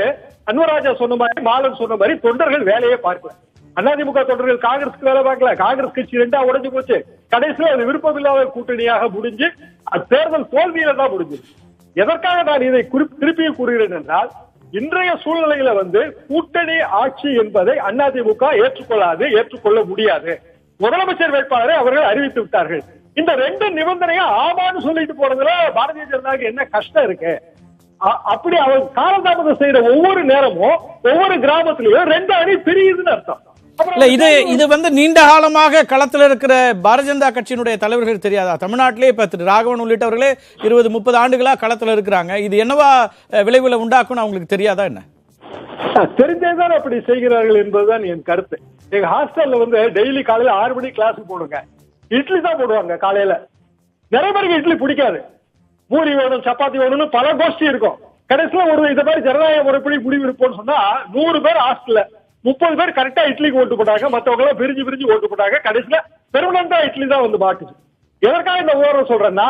S5: அன்வராஜா சொன்ன மாதிரி, மாலன் சொன்ன மாதிரி தொண்டர்கள் வேலையே பார்க்கல. அதிமுக தொண்டர்கள் காங்கிரஸ்க்கு வேலை பார்க்கல. காங்கிரஸ் கட்சி 2ஆ உடைஞ்சு போச்சு. கடைசியில் அது விருப்பமில்லாத கூட்டணியாக முடிஞ்சு தேர்தல் தோல்வியில தான் முடிஞ்சது. எதற்காக நான் இதை திருப்பியும் கூறுகிறேன் என்றால், இன்றைய சூழ்நிலையில வந்து கூட்டணி ஆட்சி என்பதை அதிமுக ஏற்றுக்கொள்ளாது, ஏற்றுக்கொள்ள முடியாது. முதலமைச்சர் வேட்பாளரை அவர்கள் அறிவித்து விட்டார்கள். இந்த 2 நிபந்தனையும் ஆமான்னு சொல்லிட்டு போறதுல பாரதிய ஜனதாவுக்கு என்ன கஷ்டம் இருக்கு? அப்படி அவர் காலதாமதம் செய்யற ஒவ்வொரு நேரமும் ஒவ்வொரு கிராமத்திலயும் 2 அணி பிரியுதுன்னு அர்த்தம்.
S3: இல்ல இது வந்து நீண்ட காலமாக களத்தில் இருக்கிற பாரதிய ஜனதா கட்சியினுடைய தலைவர்கள் தெரியாதா? தமிழ்நாட்டிலே இப்ப திரு ராகவன் உள்ளிட்டவர்களே 20-30 ஆண்டுகளா களத்தில் இருக்கிறாங்க. இது என்னவா விளைவுகளை உண்டாக்கும் அவங்களுக்கு தெரியாதா என்ன?
S5: தெரிஞ்சேதான் அப்படி செய்கிறார்கள் என்பதுதான் என் கருத்து. எங்க ஹாஸ்டல்ல வந்து டெய்லி காலையில 6 மணி கிளாஸுக்கு போடுங்க. இட்லி தான் போடுவாங்க காலையில. நிறைய பேருக்கு இட்லி பிடிக்காது. பூரி வேணும், சப்பாத்தி வேணும்னு பல கோஷ்டி இருக்கும். கடைசியில் ஒரு இந்த மாதிரி ஜனநாயக முறைப்படி முடிவு இருப்போம்னு சொன்னா 100 பேர் ஹாஸ்டல்ல 30 பேர் கரெக்டா இட்லிக்கு ஓட்டு போட்டாங்க. மற்றவங்க எல்லாம் பிரிஞ்சு ஓட்டு போட்டாங்க. கடைசியில பெர்மனண்டா இட்லி தான் வந்து மாட்டுச்சு. எதற்காக இந்த உதாரணம் சொல்றேன்னா,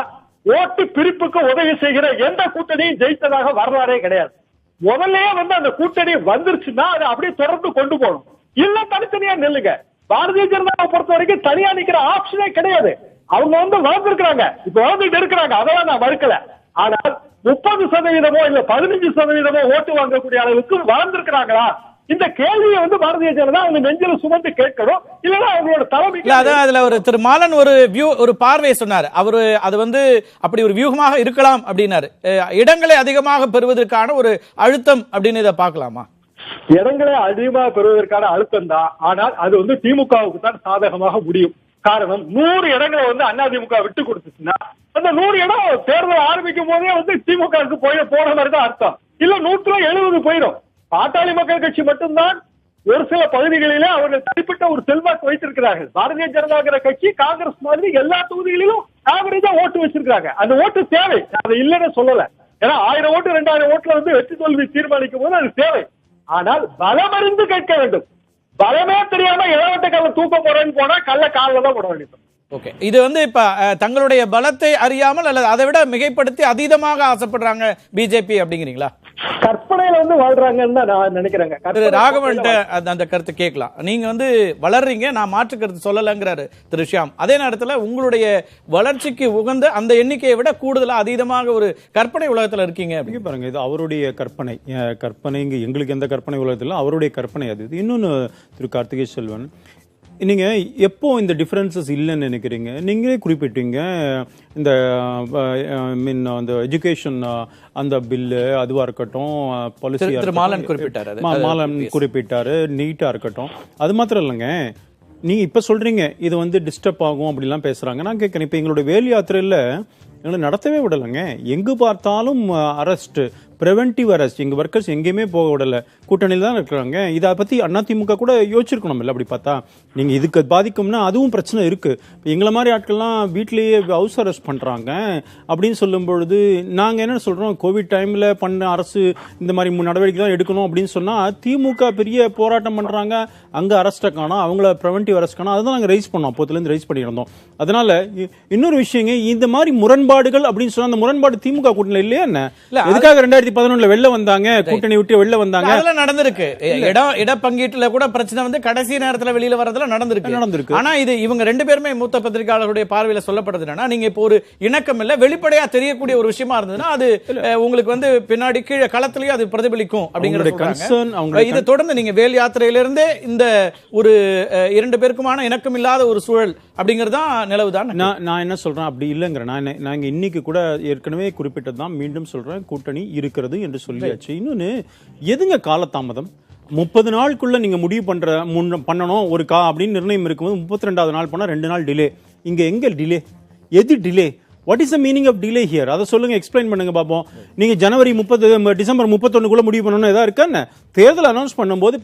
S5: ஓட்டு பிரிப்புக்கு உதவி செய்கிற எந்த கூட்டணியும் ஜெயித்ததாக வரலாறே கிடையாது. முதல்ல வந்து அந்த கூட்டணி வந்துருச்சுன்னா அதை அப்படியே தொடர்ந்து கொண்டு போகணும். இல்ல தனித்தனியா நில்லுங்க. பாரதிய ஜனதாவை பொறுத்த வரைக்கும் தனியா நிக்கிற ஆப்ஷனே கிடையாது. அவங்க வந்து வளர்ந்துருக்காங்க, இப்ப வளர்ந்துட்டு இருக்கிறாங்க, அதெல்லாம் நான் மறுக்கல. ஆனால் 30% இல்ல 15% ஓட்டு வாங்கக்கூடிய அளவுக்கு வளர்ந்துருக்கிறாங்களா? இந்த கேள்வியை வந்து பாரதிய ஜனதா அவங்க நெஞ்சில சுமந்து கேட்கணும். இல்லன்னா அவங்களோட தலைமை
S3: அதுல ஒரு திரு மாலன் ஒரு பார்வையை சொன்னார். அவரு அது வந்து அப்படி ஒரு வியூகமாக இருக்கலாம் அப்படின்னாரு. இடங்களை அதிகமாக பெறுவதற்கான ஒரு அழுத்தம் அப்படின்னு இதை பார்க்கலாமா?
S5: இடங்களை அதிகமாக பெறுவதற்கான அழுத்தம் தான். ஆனால் அது வந்து திமுகவுக்கு தான் சாதகமாக முடியும். காரணம், 100 இடங்களை வந்து அதிமுக விட்டு கொடுத்துச்சுன்னா அந்த 100 இடம் தேர்தல் ஆரம்பிக்கும் போதே வந்து திமுகவுக்கு போன மாதிரி தான் அர்த்தம். இல்ல 170 போயிடும். பாட்டாளி மக்கள் கட்சி மட்டும்தான் ஒரு சில பகுதிகளிலே அவர்கள் தனிப்பட்ட ஒரு செல்வாக்கு வைத்திருக்கிறார்கள். பாரதிய ஜனதா கட்சி காங்கிரஸ் மாதிரி எல்லா தொகுதிகளிலும் ஆவரேஜா ஓட்டு வச்சிருக்காங்க. அந்த ஓட்டு தேவை, அது இல்லைன்னு சொல்லல. ஏன்னா 1000 ஓட்டு 2000 ஓட்டுல வந்து வெற்றி தோல்வி தீர்மானிக்கும் போது அது தேவை. ஆனால் பலமறிந்து கேட்க வேண்டும். பலமே தெரியாம இளவட்ட கல்ல தூக்க போறேன்னு போனா கல்ல காலில் தான் போட வேண்டும்.
S3: ஓகே, இது வந்து இப்ப தங்களுடைய பலத்தை அறியாமல் அல்லது அதை விட மிகைப்படுத்தி அதீதமாக ஆசைப்படுறாங்க பிஜேபி அப்படிங்கிறீங்களா?
S5: கற்பனையில வந்து வாழ்றாங்கன்னு தான் நான் நினைக்கிறேங்க.
S3: திரு ராகவன் அந்த கருத்து கேட்கலாம். நீங்க வந்து வளர்றீங்க, நான் மாற்று கருத்து சொல்லலங்கிறாரு திரு ஷியாம். அதே நேரத்தில் உங்களுடைய வளர்ச்சிக்கு உகந்த அந்த எண்ணிக்கையை விட கூடுதலா அதீதமாக ஒரு கற்பனை உலகத்துல இருக்கீங்க
S7: பாருங்க. இது அவருடைய கற்பனை எங்களுக்கு எந்த கற்பனை உலகத்துல அவருடைய கற்பனை அது. இன்னொன்னு திரு கார்த்திகேய செல்வன், நீங்க எப்போ இந்த டிஃபரன்சஸ் இல்லைன்னு நினைக்கிறீங்க? நீங்களே குறிப்பிட்டீங்க இந்த அந்த எஜுகேஷன் அந்த பில்லு அதுவா இருக்கட்டும், பாலிசி மாலன் குறிப்பிட்டாரு, நீட்டா இருக்கட்டும். அது மாத்திரம் இல்லைங்க, நீங்க இப்ப சொல்றீங்க இது வந்து டிஸ்டர்ப் ஆகும் அப்படிலாம் பேசுறாங்க. நான் கேட்கிறேன், இப்ப எங்களுடைய வேல் யாத்திரையில எங்களை நடத்தவே விடலைங்க. எங்கு பார்த்தாலும் அரெஸ்ட், பிரிவென்டிவ் அரெஸ்ட். எங்க ஒர்க்கர்ஸ் எங்கேயுமே போக விடல, கூட்டணியில் தான் இருக்கிறாங்க. இதை பத்தி அதிமுக கூட யோசிச்சிருக்கணும் இல்லை? அப்படி பார்த்தா நீங்க இதுக்கு பாதிக்கும்னா அதுவும் பிரச்சனை இருக்கு. எங்களை மாதிரி ஆட்கள்லாம் வீட்லயே ஹவுஸ் அரெஸ்ட் பண்றாங்க அப்படின்னு சொல்லும் பொழுது நாங்க என்ன சொல்றோம், கோவிட் டைம்ல பண்ண அரசு இந்த மாதிரி நடவடிக்கை தான் எடுக்கணும் அப்படின்னு சொன்னா திமுக பெரிய போராட்டம் பண்றாங்க, அங்க அரெஸ்ட காணோம், அவங்கள பிரிவென்டிவ் அரெஸ்ட் காணோம். அதுதான் நாங்க ரைஸ் பண்ணோம், அப்போதுல இருந்து ரைஸ் பண்ணியிருந்தோம். அதனால இன்னொரு விஷயங்க, இந்த மாதிரி முரண்பாடுகள் அப்படின்னு சொன்னா அந்த முரண்பாடு திமுக கூட்டணி இல்லையா என்ன? எதுக்காக 2011 வெளில வந்தாங்க, கூட்டணி விட்டு வெளில வந்தாங்க?
S3: அதெல்லாம் நடந்திருக்கு. இட பங்கீட்டுல கூட பிரச்சனை வந்து கடைசி நேரத்துல வெளியில வரதுல நடந்திருக்கு. ஆனா இது இவங்க 2 பேருமே மூத்த பத்திரிகையாளர்களுடைய பார்வையில சொல்லப்படுது என்னன்னா, நீங்க இப்போ ஒரு இணக்கம் இல்ல வெளிப்படையா தெரியக்கூடிய ஒரு விஷயமா இருந்ததுன்னா அது உங்களுக்கு வந்து பின்னாடி கீழே களத்திலேயே அது பிரதிபலிக்கும் அப்படிங்கறது கன்சர்ன். இதை தொடர்ந்து நீங்க வேல் யாத்திரையிலிருந்தே இந்த ஒரு 2 பேருக்குமான இணக்கம் இல்லாத ஒரு சூழல் அப்படிங்கறதுதான் நிலவுதான்.
S7: நான் என்ன சொல்றேன், அப்படி இல்லைங்கிறேன். நாங்க இன்னைக்கு கூட ஏற்கனவே குறிப்பிட்டதுதான், மீண்டும் சொல்றேன், கூட்டணி இருக்கிறது என்று சொல்லியாச்சு. இன்னொன்னு, எதுங்க காலதாமதம்? 30 நாளுக்குள்ள நீங்க முடிவு பண்ணணும் ஒரு அப்படின்னு நிர்ணயம் இருக்கும்போது 32வது நாள் போனா 2 நாள் டிலே. இங்க எங்க டிலே? எது delay? What is the meaning of delay here? அதை சொல்லுங்க, எக்ஸ்பிளைன் பண்ணுங்க பாப்போம். நீங்க ஜனவரி 30 டிசம்பர் 31 முடிவு பண்ணணும் ஏதா இருக்கா? தேர்தல் அனௌன்ஸ் பண்ணும்போது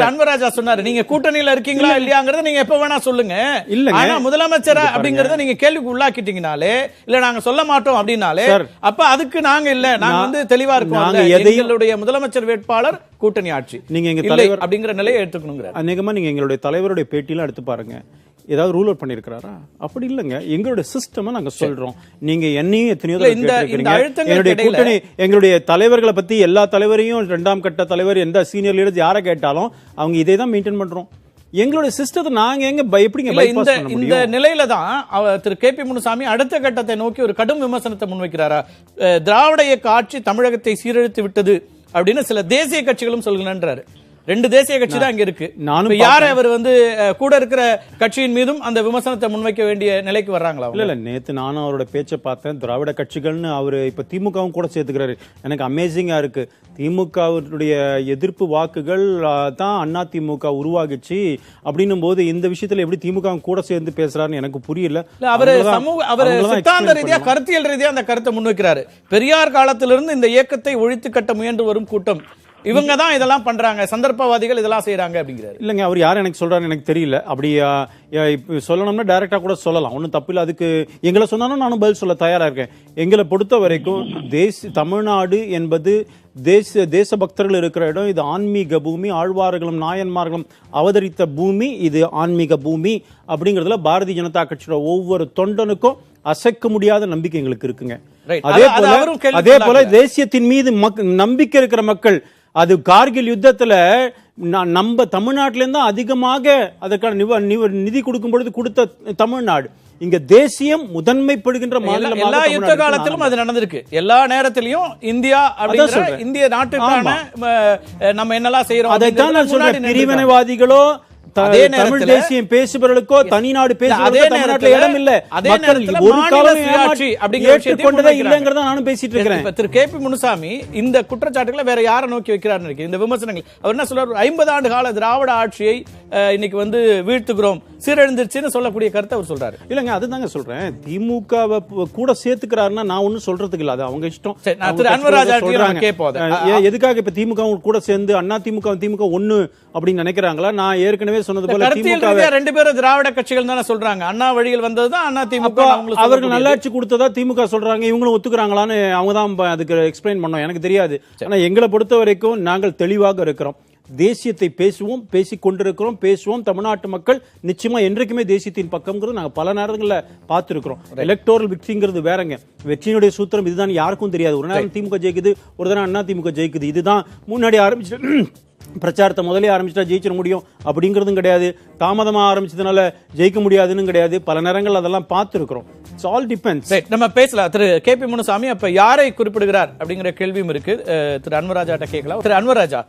S3: அன்வராஜா சொன்னாரு, நீங்க கூட்டணியில இருக்கீங்களா இல்லையாங்கிறத நீங்க எப்ப வேணா சொல்லுங்க. இல்ல ஆனா முதலமைச்சர் அப்படிங்கறத நீங்க கேள்விக்கு உள்ளாக்கிட்டீங்கனாலே, இல்ல நாங்க சொல்ல மாட்டோம் அப்படின்னாலே அப்ப அதுக்கு நாங்க இல்ல, நாங்க வந்து தெளிவா இருக்கோம். எங்களுடைய முதலமைச்சர் வேட்பாளர் கூட்டணி ஆட்சி, நீங்க எங்க தலைவர் அப்படிங்கிற நிலையை எடுத்துக்கணுங்கிற.
S7: அநேகமா நீங்க எங்களுடைய தலைவருடைய பேட்டியெல்லாம் எடுத்து பாருங்க. ஏதாவது ரூல் அவுட் பண்ணிருக்காரா? அப்படி இல்லைங்க. எங்களுடைய சிஸ்டம் நாங்க சொல்றோம். நீங்க என்னையும் எத்தனையோ என்னுடைய கூட்டணி எங்களுடைய தலைவர்களை பத்தி எல்லா தலைவரையும் 2ஆம் கட்ட தலைவர் எந்த சீனியர் லீடர்ஸ் யாரை கேட்டாலும் அவங்க இதே தான் மெயின்டைன் பண்றோம். எங்களுடைய சிஸ்டத்தை நாங்க எங்க எப்படிங்க பைபாஸ் பண்ண முடியும்? இந்த
S3: நிலையில தான் திரு கே.பி. முனுசாமி அடுத்த கட்டத்தை நோக்கி ஒரு கடும் விமர்சனத்தை முன்வைக்கிறாரா? திராவிட இயக்க ஆட்சி தமிழகத்தை சீரழித்து விட்டது அப்படின்னு சில தேசிய கட்சிகளும் சொல்லுங்கன்றாரு. 2 தேசிய கட்சி தான் அங்க இருக்கு. யார் அவர் கூட இருக்கிற கட்சியின் மீதும் அந்த விமர்சனத்தை முன்வைக்க வேண்டிய நிலைக்கு வர்றாங்களா?
S7: இல்ல நேத்து நானும் அவரோட பேச்சை பார்த்தேன். திராவிட கட்சிகள்னு அவரு இப்ப திமுகவும் கூட சேர்த்துக்கிறாரு. எனக்கு அமேசிங்கா இருக்கு. திமுகவுடைய எதிர்ப்பு வாக்குகள் தான் அதிமுக உருவாகிச்சு அப்படின்னும் போது இந்த விஷயத்துல எப்படி திமுக கூட சேர்ந்து பேசுறாருன்னு எனக்கு புரியல.
S3: அவரு சித்தாந்த ரீதியா கருத்தியல் ரீதியா அந்த கருத்தை முன்வைக்கிறாரு. பெரியார் காலத்திலிருந்து இந்த இயக்கத்தை ஒழித்து கட்ட முயன்று வரும் கூட்டம் இவங்க தான் இதெல்லாம் பண்றாங்க, சந்தர்ப்பவாதிகள் இதெல்லாம் செய்யறாங்க அப்படிங்கிறாரு.
S7: இல்லங்க, அவர் யார் எனக்கு சொல்றாரு எனக்கு தெரியல. அப்படி சொல்லணும்னா டைரக்டா கூட சொல்லலாம், ஒன்றும் தப்பு இல்லை. அதுக்கு எங்களை சொன்னாலும் நானும் பதில் சொல்ல தயாரா இருக்கேன். எங்களை பொறுத்த வரைக்கும் தமிழ்நாடு என்பது தேசபக்தர்கள் இருக்கிற இடம். இது ஆன்மீக பூமி. ஆழ்வார்களும் நாயன்மார்களும் அவதரித்த பூமி. இது ஆன்மீக பூமி அப்படிங்கறதுல பாரதிய ஜனதா கட்சியோட ஒவ்வொரு தொண்டனுக்கும் அசைக்க முடியாத நம்பிக்கை எங்களுக்கு இருக்குங்க. அதே போல தேசியத்தின் மீது நம்பிக்கை இருக்கிற மக்கள், அது கார்கில் யுத்தத்துல நம்ம தமிழ்நாட்டில இருந்து அதிகமாக அதற்கான நிதி கொடுக்கும் பொழுது கொடுத்த தமிழ்நாடு. இங்க தேசியம் முதன்மைப்படுகின்ற மாநிலம்.
S3: எல்லா யுத்த காலத்திலும் அது நடந்திருக்கு. எல்லா நேரத்திலையும் இந்தியா அப்படிங்கிற இந்திய நாட்டுக்கான நம்ம என்னெல்லாம் செய்யறோம்
S7: அதைத்தான் நான் சொல்றேன். பிரிவினைவாதிகளோ தமிழ் தேசியம் பேசுபவர்களுக்கோ தனிநாடு பேசுபவர்களுக்கோ இடம் இல்ல. ஒரு காலம் ஏற்றுக்கொண்டதே இல்லைங்கிறத நானும் பேசிட்டு இருக்கிறேன்.
S3: திரு கே.பி. முனுசாமி இந்த குற்றச்சாட்டுகளை வேற யாரை நோக்கி வைக்கிறார்? இந்த விமர்சனங்கள் அவர் என்ன சொல்றாரு? 50 ஆண்டு கால திராவிட ஆட்சியை இன்னைக்கு வீழ்த்துகிறோம், சீரழிந்துருச்சுன்னு சொல்லக்கூடிய கருத்தை அவர் சொல்றாரு.
S7: இல்லங்க, அதுதாங்க சொல்றேன். திமுக கூட சேர்த்துக்கிறாருன்னா நான் ஒன்னும் சொல்றதுக்கு இல்ல, அது அவங்க இஷ்டம்.
S3: திரு அன்வர் ராஜா சொல்றாங்க
S7: எதுக்காக இப்ப திமுக கூட சேர்ந்து திமுக ஒண்ணு அப்படின்னு நினைக்கிறாங்களா? நான் ஏற்கனவே சொன்னது போல திமுக
S3: 2 பேரும் திராவிட கட்சிகள் தானே சொல்றாங்க. அண்ணா வழியில் வந்ததுதான் அதிமுக.
S7: அவர்கள் நல்லாட்சி கொடுத்ததா திமுக சொல்றாங்க. இவங்களும் ஒத்துக்கிறாங்களான்னு அவங்க தான் அதுக்கு எக்ஸ்பிளைன் பண்ணோம். எனக்கு தெரியாது. ஆனா எங்களை பொறுத்த வரைக்கும் நாங்கள் தெளிவாக இருக்கிறோம். தேசியத்தை பேசுவோம், பேசிக் கொண்டிருக்கிறோம், பேசுவோம். தமிழ்நாட்டு மக்கள் நிச்சயமா என்றைக்குமே தேசியத்தின் பக்கம்ங்கிறது நாங்க பல நேரங்களில் பார்த்திருக்கிறோம். எலக்டோரல் விக்டரிங்கிறது வேறங்க. வெற்றியினுடைய சூத்திரம் இதுதான் யாருக்கும் தெரியாது. ஒரு நேரம் திமுக ஜெயிக்குது, ஒரு தடவை அண்ணா திமுக ஜெயிக்குது. இதுதான் முன்னாடி ஆரம்பிச்சு பிரச்சாரத்தை முதலே ஆரம்பிச்சுட்டா ஜெயிச்சிட முடியும் அப்படிங்கிறதும் கிடையாது. தாமதமா ஆரம்பிச்சதுனால ஜெயிக்க முடியாதுன்னு கிடையாது. பல நேரங்கள் அதெல்லாம் பார்த்திருக்கிறோம். It's all depends.
S3: நம்ம பேசலாம். திரு கே.பி. முனுசாமி அப்ப யாரை குறிப்பிடுகிறார் அப்படிங்கிற கேள்வியும் இருக்கு. திரு அன்வராஜாட்ட கேட்கலாம். திரு அன்வராஜா,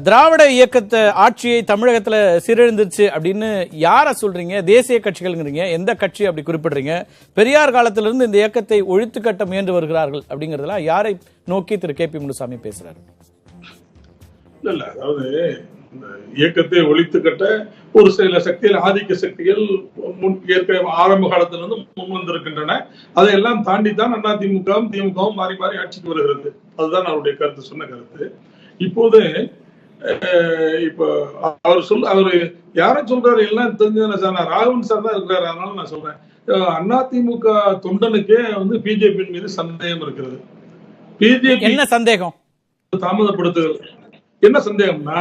S3: திராவிட இயக்கத்தை ஆட்சியை தமிழகத்துல சீரழிந்துருச்சு அப்படின்னு யார சொல்றீங்க? தேசிய கட்சிகள்ங்கிறீங்க, எந்த கட்சி அப்படி குறிப்பிடுறீங்க? பெரியார் காலத்திலிருந்து இந்த இயக்கத்தை ஒழித்து கட்ட முயன்று வருகிறார்கள் அப்படிங்கறதுல யாரை நோக்கி திரு கே.பி. முனுசாமி பேசுறாரு?
S6: இல்ல, அதாவது இயக்கத்தை ஒழித்து கட்ட ஒரு சில சக்திகள், ஆதிக்க சக்திகள் ஏற்கனவே ஆரம்ப காலத்திலிருந்து முன் வந்திருக்கின்றன. அதையெல்லாம் தாண்டி தான் அதிமுகவும் திமுகவும் மாறி மாறி ஆட்சிக்கு வருகிறது. அதுதான் அவருடைய கருத்து, சொன்ன கருத்து. இப்போது இப்ப அவரு யார சொல்றாரு எல்லாம் தெரிஞ்சதானே சார். நான் ராகவன் சார் தான் இருக்கிறாரு. அதனால நான் சொல்றேன், அதிமுக தொண்டனுக்கே பிஜேபி மீது சந்தேகம் இருக்கிறது. பிஜேபி
S3: என்ன சந்தேகம்?
S6: தாமதப்படுத்துகிறது. என்ன சந்தேகம்னா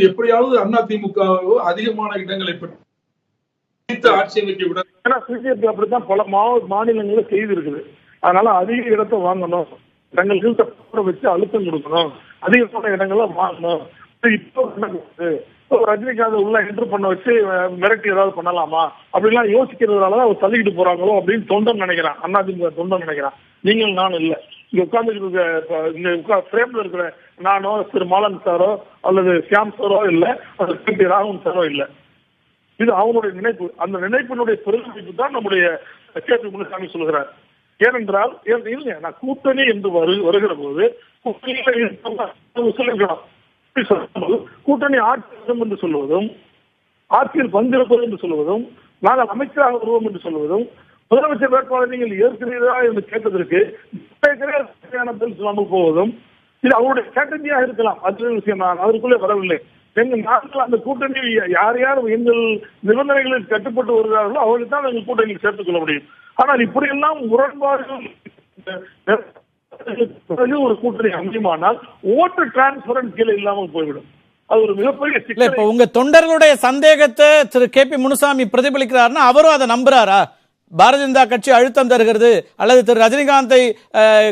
S6: எப்படியாவது அதிமுக அதிகமான இடங்களை பெற்று ஆட்சி அமைக்க விட.
S5: ஏன்னா பிஜேபி அப்படித்தான் பல மாநிலங்களில் செய்து இருக்குது. அதனால அதிக இடத்தை வாங்கணும், இடங்களுக்கு வச்சு அழுத்தம் கொடுக்கணும், அதிகமான இடங்களை வாங்கணும். இப்போ ரஜினிகாந்த் உள்ள என்ட்ரு பண்ண வச்சு மிரட்டி ஏதாவது பண்ணலாமா அப்படிலாம் யோசிக்கிறதுனாலதான் அவர் தள்ளிக்கிட்டு போறாங்களோ அப்படின்னு தொண்டன் நினைக்கிறான். அதிமுக தொண்டன் நினைக்கிறான். நீங்கள் நானும் இல்லை. இங்க உட்கார்ந்து ஃப்ரேம்ல இருக்கிற நானோ திரு மாலன் சாரோ அல்லது ஷியாம் சாரோ இல்ல, அல்லது ராகவன் சாரோ இல்ல. இது அவனுடைய நினைப்பு. அந்த நினைப்பினுடைய பிரதிபலிப்பு தான் நம்முடைய கே.பி. முனுசாமி சொல்கிறார். ஏனென்றால் இல்லைங்க, நான் கூட்டணி என்று வருகிற போது கூட்டணி ஆட்சி என்று சொல்வதும், ஆட்சியில் பங்கெடுப்பது என்று சொல்வதும், நாங்கள் அமைச்சராக வருவோம் என்று சொல்வதும், முதலமைச்சர் வேட்பாளர் நீங்கள் ஏற்கிறீர்களா என்று கேட்டதற்கு பதில் சொல்லாமல் போவதும் இது அவருடைய ஸ்ட்ராட்டஜியாக இருக்கலாம். அது விஷயம் நான் அதற்குள்ளே வரவில்லை. எங்கள் நாட்டில் அந்த கூட்டணி யார் யார் எங்கள் நிபந்தனைகளுக்கு கட்டுப்பட்டு வருகிறார்களோ அவர்களுக்கு தான் எங்கள் கூட்டணியில் சேர்த்துக் கொள்ள முடியும். ஆனால் இப்படியெல்லாம் முரண்பாடுகள் ஒரு கூட்டணி அமையுமானால் ஓட்டு டிரான்ஸ்பரன்ஸ் கீழே இல்லாமல் போய்விடும். அது ஒரு மிகப்பெரிய
S3: இல்ல
S5: சிக்கல்.
S3: இப்ப உங்க தொண்டர்களுடைய சந்தேகத்தை திரு கே.பி. முனுசாமி பிரதிபலிக்கிறாருன்னா அவரும் அதை நம்புறாரா? பாரதிய ஜனதா கட்சி அழுத்தம் தருகிறது அல்லது திரு ரஜினிகாந்தை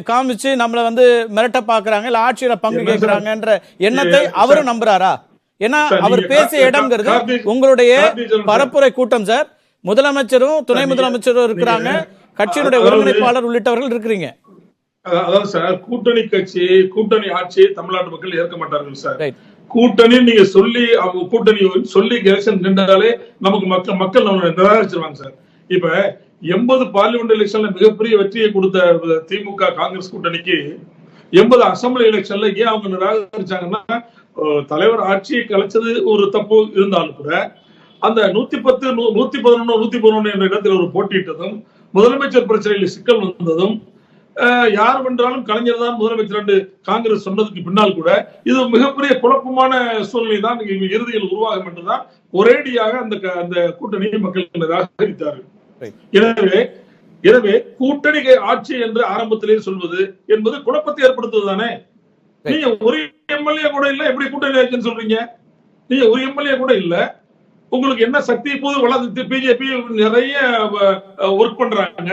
S3: காமிச்சு நம்மள வந்து மிரட்ட பாக்குறாங்க இல்ல ஆட்சியில பங்கு கேட்கிறாங்கன்ற எண்ணத்தை அவரும் நம்புறாரா? ஏன்னா அவர் பேசிய இடம்ங்கிறது உங்களுடைய பரப்புரை கூட்டம் சார். முதலமைச்சரும் துணை முதலமைச்சரும் இருக்கிறாங்க, கட்சியினுடைய ஒருங்கிணைப்பாளர் உள்ளிட்டவர்கள் இருக்கிறீங்க.
S6: அதாவது சார், கூட்டணி கட்சி கூட்டணி ஆட்சி தமிழ்நாட்டு மக்கள் ஏற்க மாட்டார்கள் சார். கூட்டணி நீங்க சொல்லி அவங்க கூட்டணி சொல்லி எலெக்ஷன் நின்றாலே நமக்கு மக்கள் நிராகரிச்சிருவாங்க சார். இப்ப 80 பார்லிமெண்ட் எலெக்ஷன்ல மிகப்பெரிய வெற்றியை கொடுத்த திமுக காங்கிரஸ் கூட்டணிக்கு 80 அசம்பிளி எலெக்ஷன்ல ஏன் அவங்க நிராகரிச்சாங்கன்னா, தலைவர் ஆட்சியை கலைச்சது ஒரு தப்பு இருந்தாலும் கூட அந்த 110, 111, 111 என்ற இடத்தில் ஒரு போட்டியிட்டதும், முதலமைச்சர் பிரச்சனையில் சிக்கல் வந்ததும், யார் வென்றாலும் கலைஞர் தான் முதலமைச்சர் என்று காங்கிரஸ் சொன்னதுக்கு பின்னால் கூட இது மிகப்பெரிய குழப்பமான சூழ்நிலை தான் இறுதியில் உருவாகும் என்றுதான் ஒரேடியாக அந்த கூட்டணியை மக்கள் நிராகரித்தார்கள். எனவே கூட்டணி ஆட்சி என்று ஆரம்பத்திலேயே சொல்வது என்பது குழப்பத்தை ஏற்படுத்துவதுதானே. நீங்க ஒரு எம்எல்ஏ கூட இல்ல, எப்படி கூட்டணி ஆட்சின்னு சொல்றீங்க? நீங்க ஒரு எம்எல்ஏ கூட இல்ல, உங்களுக்கு என்ன சக்தி இப்போது வளர்ந்து பிஜேபி நிறைய ஒர்க் பண்றாங்க,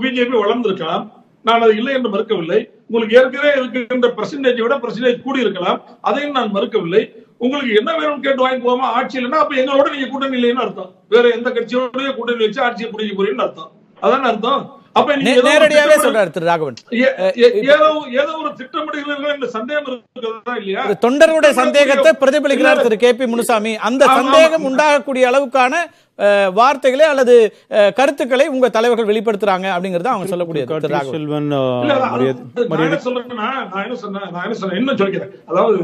S6: பிஜேபி வளர்ந்திருக்கலாம், நான் அது இல்லை என்று மறுக்கவில்லை. உங்களுக்கு ஏற்கனவே இருக்கின்ற பெர்சன்டேஜ் கூடி இருக்கலாம், அதையும் நான் மறுக்கவில்லை. உங்களுக்கு என்ன வேணும்னு கேட்டு வாங்கி போகாம ஆட்சி இல்லைன்னா அப்ப எங்களோட நீங்க கூட்டணி இல்லைன்னு அர்த்தம். வேற எந்த கட்சியோட கூட்டணி வச்சு ஆட்சியை பிடிக்க போறீங்கன்னு அர்த்தம். அதான் அர்த்தம். அப்ப
S3: நேரடியாவே சொல்றாரு திரு ராகவன்,
S6: ஏதோ ஒரு திட்டமிடுகிறீர்கள் என்ற சந்தேகம் இருக்கிறதா இல்லையா?
S3: தொண்டர்களுடைய சந்தேகத்தை பிரதிபலிக்கிறார் திரு கே.பி. முனுசாமி. அந்த சந்தேகம் உண்டாகக்கூடிய அளவுக்கான வார்த்தைகளே அல்லது கருத்துக்களை உங்க தலைவர்கள் வெளிப்படுத்துறாங்க அப்படிங்கறத அவங்க சொல்லக்கூடியது.
S6: என்ன சொல்கிறேன், அதாவது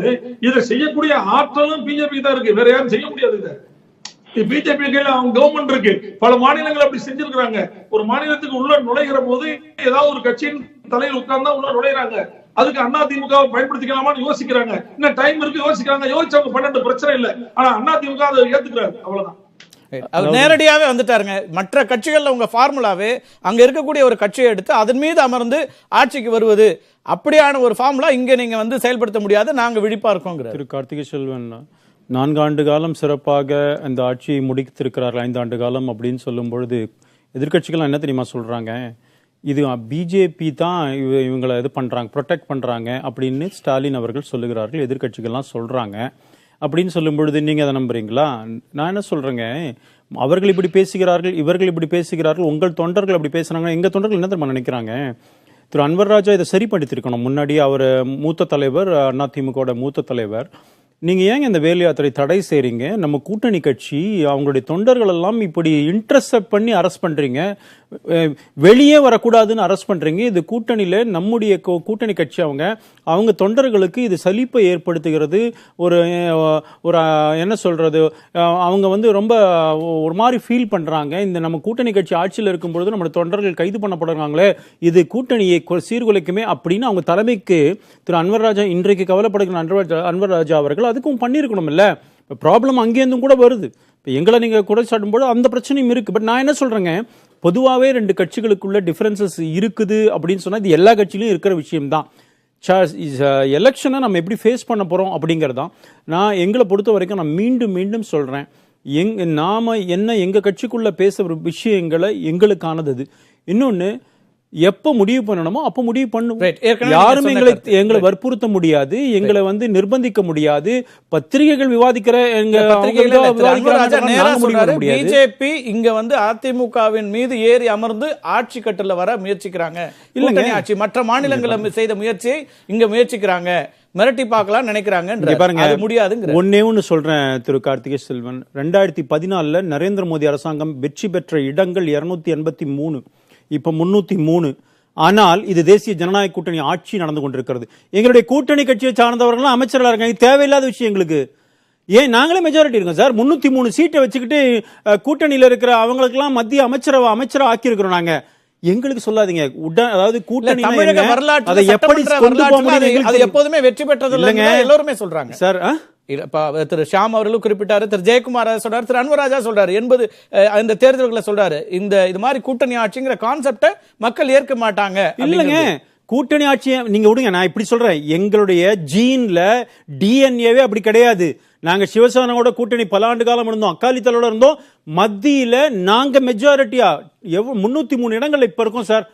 S6: இதை செய்யக்கூடிய ஆற்றலும் பிஜேபி தான் இருக்கு, வேற யாரும் செய்ய முடியாது. இதை பிஜேபி கையில அவங்க கவர்மெண்ட் இருக்கு. பல மாநிலங்கள் அப்படி செஞ்சிருக்காங்க. ஒரு மாநிலத்துக்கு உள்ள நுழைகிற போது ஏதாவது ஒரு கட்சியின் தலையில் உட்கார்ந்தா உள்ள நுழைகிறாங்க. அதுக்கு அதிமுக பயன்படுத்திக்கலாமான்னு யோசிக்கிறாங்க. இன்னும் டைம் இருக்கு, யோசிக்கிறாங்க. யோசிச்சவங்க 12 பிரச்சனை இல்லை. ஆனா அதிமுக அதை ஏத்துக்கிறாரு, அவ்வளவுதான்.
S3: அவர் நேரடியாவே வந்துட்டாருங்க. மற்ற கட்சிகள்ல உங்க ஃபார்முலாவே அங்க இருக்கக்கூடிய ஒரு கட்சியை எடுத்து அதன் மீது அமர்ந்து ஆட்சிக்கு வருவது, அப்படியான ஒரு ஃபார்முலா இங்க நீங்க வந்து செயல்படுத்த முடியாது, நாங்க விழிப்பா இருக்கோம்.
S7: திரு கார்த்திகை செல்வன் 4 ஆண்டு காலம் சிறப்பாக அந்த ஆட்சியை முடித்திருக்கிறார்கள், 5 ஆண்டு காலம் அப்படின்னு சொல்லும் பொழுது எதிர்கட்சிகள் என்ன தெரியுமா சொல்றாங்க, இது பிஜேபி தான் இவங்களை இது பண்றாங்க, ப்ரொடெக்ட் பண்றாங்க அப்படின்னு ஸ்டாலின் அவர்கள் சொல்லுகிறார்கள், எதிர்கட்சிகள்லாம் சொல்றாங்க. அப்படின்னு சொல்லும் பொழுது நீங்க அதை நம்புறீங்களா? நான் என்ன சொல்றேங்க, அவர்கள் இப்படி பேசுகிறார்கள், இவர்கள் இப்படி பேசுகிறார்கள், உங்கள் தொண்டர்கள் அப்படி பேசுறாங்க. எங்க தொண்டர்கள் என்ன தெரியுமா நினைக்கிறாங்க, திரு அன்வர் ராஜா இதை சரிப்படுத்திருக்கணும். முன்னாடி அவர் மூத்த தலைவர், அதிமுக மூத்த தலைவர், நீங்க ஏங்க இந்த வேலை யாத்திரை தடை செய்றீங்க? நம்ம கூட்டணி கட்சி அவங்களுடைய தொண்டர்கள் எல்லாம் இப்படி இன்டர்செப்ட் பண்ணி அரெஸ்ட் பண்றீங்க, வெளியே வரக்கூடாதுன்னு அரெஸ்ட் பண்றீங்க. இது கூட்டணியில நம்முடைய கூட்டணி கட்சி, அவங்க தொண்டர்களுக்கு இது சலிப்பை ஏற்படுத்துகிறது. ஒரு என்ன சொல்றது, அவங்க வந்து ரொம்ப ஒரு மாதிரி ஃபீல் பண்றாங்க. இந்த நம்ம கூட்டணி கட்சி ஆட்சியில் இருக்கும் பொழுது நம்ம தொண்டர்கள் கைது பண்ணப்படுறாங்களே, இது கூட்டணியை சீர்குலைக்குமே அப்படின்னு அவங்க தலைமைக்கு திரு அன்வர் ராஜா, இன்றைக்கு கவலைப்படுகிற அன்வர் ராஜா அவர்கள் அதுக்கும் பண்ணிருக்கணும் இல்ல. ப்ராப்ளம் அங்கேருந்தும் கூட வருது. இப்போ எங்களை நீங்க குறைச்சாடும் போது அந்த பிரச்சனையும் இருக்கு. பட் நான் என்ன சொல்றேங்க, பொதுவாகவே 2 கட்சிகளுக்குள்ள டிஃபரன்சஸ் இருக்குது அப்படின்னு சொன்னா இது எல்லா கட்சியிலும் இருக்கிற விஷயம் தான். எலெக்ஷனை நம்ம எப்படி ஃபேஸ் பண்ண போறோம் அப்படிங்கறதான். நான் எங்களை பொறுத்த வரைக்கும் நான் மீண்டும் சொல்றேன், நாம என்ன எங்க கட்சிக்குள்ள பேசுற விஷயங்களை எங்களுக்கானது அது. இன்னொன்னு, எப்ப முடிவு பண்ணணுமோ அப்ப முடிவு பண்ணுவோம். யாரும் எங்களை வற்புறுத்த முடியாது, எங்களை வந்து நிர்பந்திக்க முடியாது. பத்திரிகைகள் விவாதிக்கிற
S3: பிஜேபி இங்க வந்து அதிமுகவின் மீது ஏறி அமர்ந்து ஆட்சி கட்டல வர முயற்சிக்கிறாங்க. இல்லங்க ஆட்சி மற்ற மாநிலங்களில் செய்த முயற்சியை இங்க முயற்சிக்கிறாங்க, மிரட்டி பார்க்கலாம் நினைக்கிறாங்க. முடியாது.
S7: ஒன்னு சொல்றேன் திரு கார்த்திகை செல்வன், 2014 நரேந்திர மோடி அரசாங்கம் வெற்றி பெற்ற இடங்கள் 283, இப்ப 303. ஆனால் இது தேசிய ஜனநாயக கூட்டணி ஆட்சி நடந்து கொண்டிருக்கிறது. எங்களுடைய கூட்டணி கட்சியை சார்ந்தவர்கள் அமைச்சர்களா இருக்காங்க. தேவையில்லாத விஷயம் எங்களுக்கு. ஏன் நாங்களே மெஜாரிட்டி இருக்கோம் சார், 303 சீட்டை வச்சுக்கிட்டு கூட்டணியில இருக்கிற அவங்களுக்கெல்லாம் மத்திய அமைச்சரா ஆக்கி இருக்கிறோம் நாங்க. எங்களுக்கு சொல்லாதீங்க. அதாவது கூட்டணி அதை எப்படி
S3: எப்போதுமே வெற்றி பெற்றது இல்லைங்க, எல்லாருமே சொல்றாங்க சார். திரு ஷாம் அவர்களும் குறிப்பிட்டாரு, திரு ஜெயக்குமார் சொல்றாரு, திரு அன்வராஜா சொல்றாரு, 80 இந்த தேர்தல்களை சொல்றாரு. இது மாதிரி கூட்டணி ஆட்சிங்கிற கான்செப்ட மக்கள் ஏற்க மாட்டாங்க.
S7: இல்லங்க, கூட்டணி ஆட்சியை நீங்க விடுங்க, நான் இப்படி சொல்றேன், எங்களுடைய ஜீன்ல டிஎன்ஏவே அப்படி கிடையாது. நாங்க சிவசேனாவோட கூட்டணி பல ஆண்டு காலம் இருந்தோம், அகாலிதளோட இருந்தோம். மத்தியில நாங்க மெஜாரிட்டியா 303 இடங்கள் இப்ப இருக்கோம் சார்.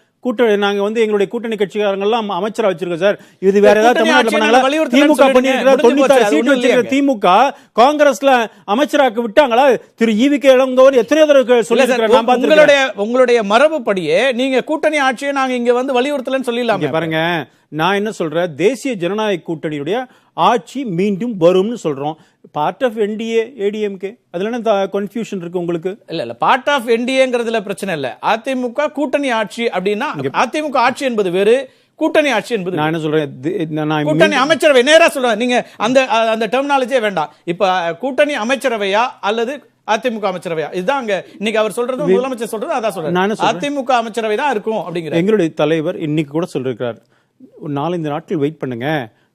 S7: நாங்க வந்து எங்களுடைய கூட்டணி கட்சிக்காரங்க எல்லாம் அமைச்சரா வச்சிருக்கோம் சார். இது வேற ஏதாவது தமிழ்நாட்டுல பண்ணாங்களா? திமுக பண்ணிருக்கிற 96 சீட் வச்சிருக்கிற திமுக காங்கிரஸ்ல அமைச்சராக்க விட்டாங்களா? திரு ஈவிகே இளங்கோவன் எத்தனை தடவை சொல்லியிருக்கிறார்.
S3: உங்களுடைய மரபுப்படியே நீங்க கூட்டணி ஆட்சியை நாங்க இங்க வந்து வலியுறுத்தலன்னு சொல்லிடலாம்.
S7: பாருங்க, நான் என்ன சொல்றேன், தேசிய ஜனநாயக கூட்டணியுடைய ஆட்சி மீண்டும் வரும்னு சொல்றோம். பார்ட் ஆஃப் என்டிஏ ஏடிஎம்கே, அதுல என்ன கன்ஃபியூஷன் இருக்கு உங்களுக்கு?
S3: இல்ல பார்ட் ஆஃப் என்டிஏங்கிறதுல பிரச்சனை இல்ல. அதிமுக கூட்டணி ஆட்சி அப்படின்னா அதிமுக ஆட்சி என்பது வேறு, கூட்டணி ஆட்சி என்பது.
S7: நான் என்ன சொல்றேன்,
S3: கூட்டணி அமைச்சரவை நேரா சொல்றேன், நீங்க அந்த டெர்மினாலஜியே வேண்டாம். இப்ப கூட்டணி அமைச்சரவையா அல்லது அதிமுக அமைச்சரவையா, இதுதான் அங்க இன்னைக்கு அவர் சொல்றது, முதலமைச்சர் சொல்றது அதான் சொல்றேன். அதிமுக அமைச்சரவை தான் இருக்கும் அப்படிங்கிற
S7: எங்களுடைய தலைவர் இன்னைக்கு கூட சொல்லிருக்கிறார், 4-5 நாட்கள் வெயிட் பண்ணுங்க,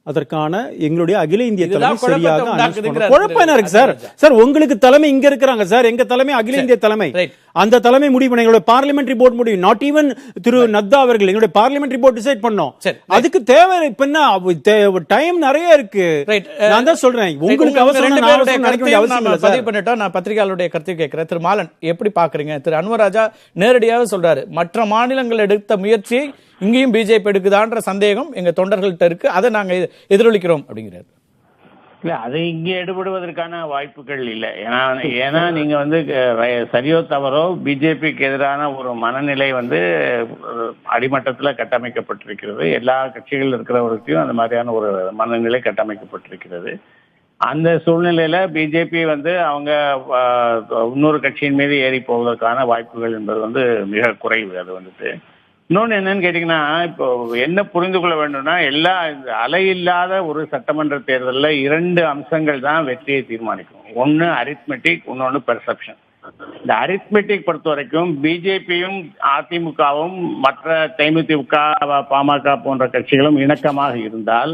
S7: அதற்கான எங்களுடைய அகில இந்திய தலைமை சரியாக குழப்பம் என்ன இருக்கு சார்? சார் உங்களுக்கு தலைமை இங்க இருக்கிறாங்க சார், எங்க தலைமை அகில இந்திய தலைமை, அந்த தலைமை முடிவு பண்ண எங்களுடைய பார்லிமெண்டரி போர்டு முடிவு, நாட் ஈவன் திரு நத்தா அவர்கள் எங்களுடைய பார்லிமெண்டரி போர்டு டிசைட் பண்ணோம். அதுக்கு தேவை இப்ப என்ன டைம் நிறைய இருக்கு. நான் தான் சொல்றேன், உங்களுக்கு அவசரம்
S3: பதிவு பண்ணிட்டோம். நான் பத்திரிகையாளருடைய கருத்து கேட்கிறேன். திரு மாலன் எப்படி பாக்குறீங்க? திரு அன்வராஜா நேரடியாக சொல்றாரு, மற்ற மாநிலங்கள் எடுத்த முயற்சியை இங்கேயும் பிஜேபி எடுக்குதான்ற சந்தேகம் எங்க தொண்டர்கள்ட்ட இருக்கு, அதை நாங்க எதிரொலிக்கிறோம் அப்படிங்கிறாரு.
S1: இல்ல, அது இங்கே எடுபடுவதற்கான வாய்ப்புகள் இல்லை. ஏன்னா நீங்க வந்து சரியோ தவறோ பிஜேபிக்கு எதிரான ஒரு மனநிலை வந்து அடிமட்டத்தில் கட்டமைக்கப்பட்டிருக்கிறது. எல்லா கட்சிகள் இருக்கிறவருக்கும் அந்த மாதிரியான ஒரு மனநிலை கட்டமைக்கப்பட்டிருக்கிறது. அந்த சூழ்நிலையில பிஜேபி வந்து அவங்க இன்னொரு கட்சியின் மீது ஏறி போவதற்கான வாய்ப்புகள் என்பது வந்து மிக குறைவு. அது வந்துட்டு இன்னொன்று என்னன்னு கேட்டீங்கன்னா, இப்போ என்ன புரிந்து கொள்ள வேண்டும்னா, எல்லா அலையில்லாத ஒரு சட்டமன்ற தேர்தலில் 2 அம்சங்கள் தான் வெற்றியை தீர்மானிக்கும். ஒன்று அரித்மெட்டிக், இன்னொன்று பெர்செப்ஷன். இந்த அரித்மெட்டிக் பொறுத்த வரைக்கும் பிஜேபியும் அதிமுகவும் மற்ற தேமுதிக, பாமக போன்ற கட்சிகளும் இணக்கமாக இருந்தால்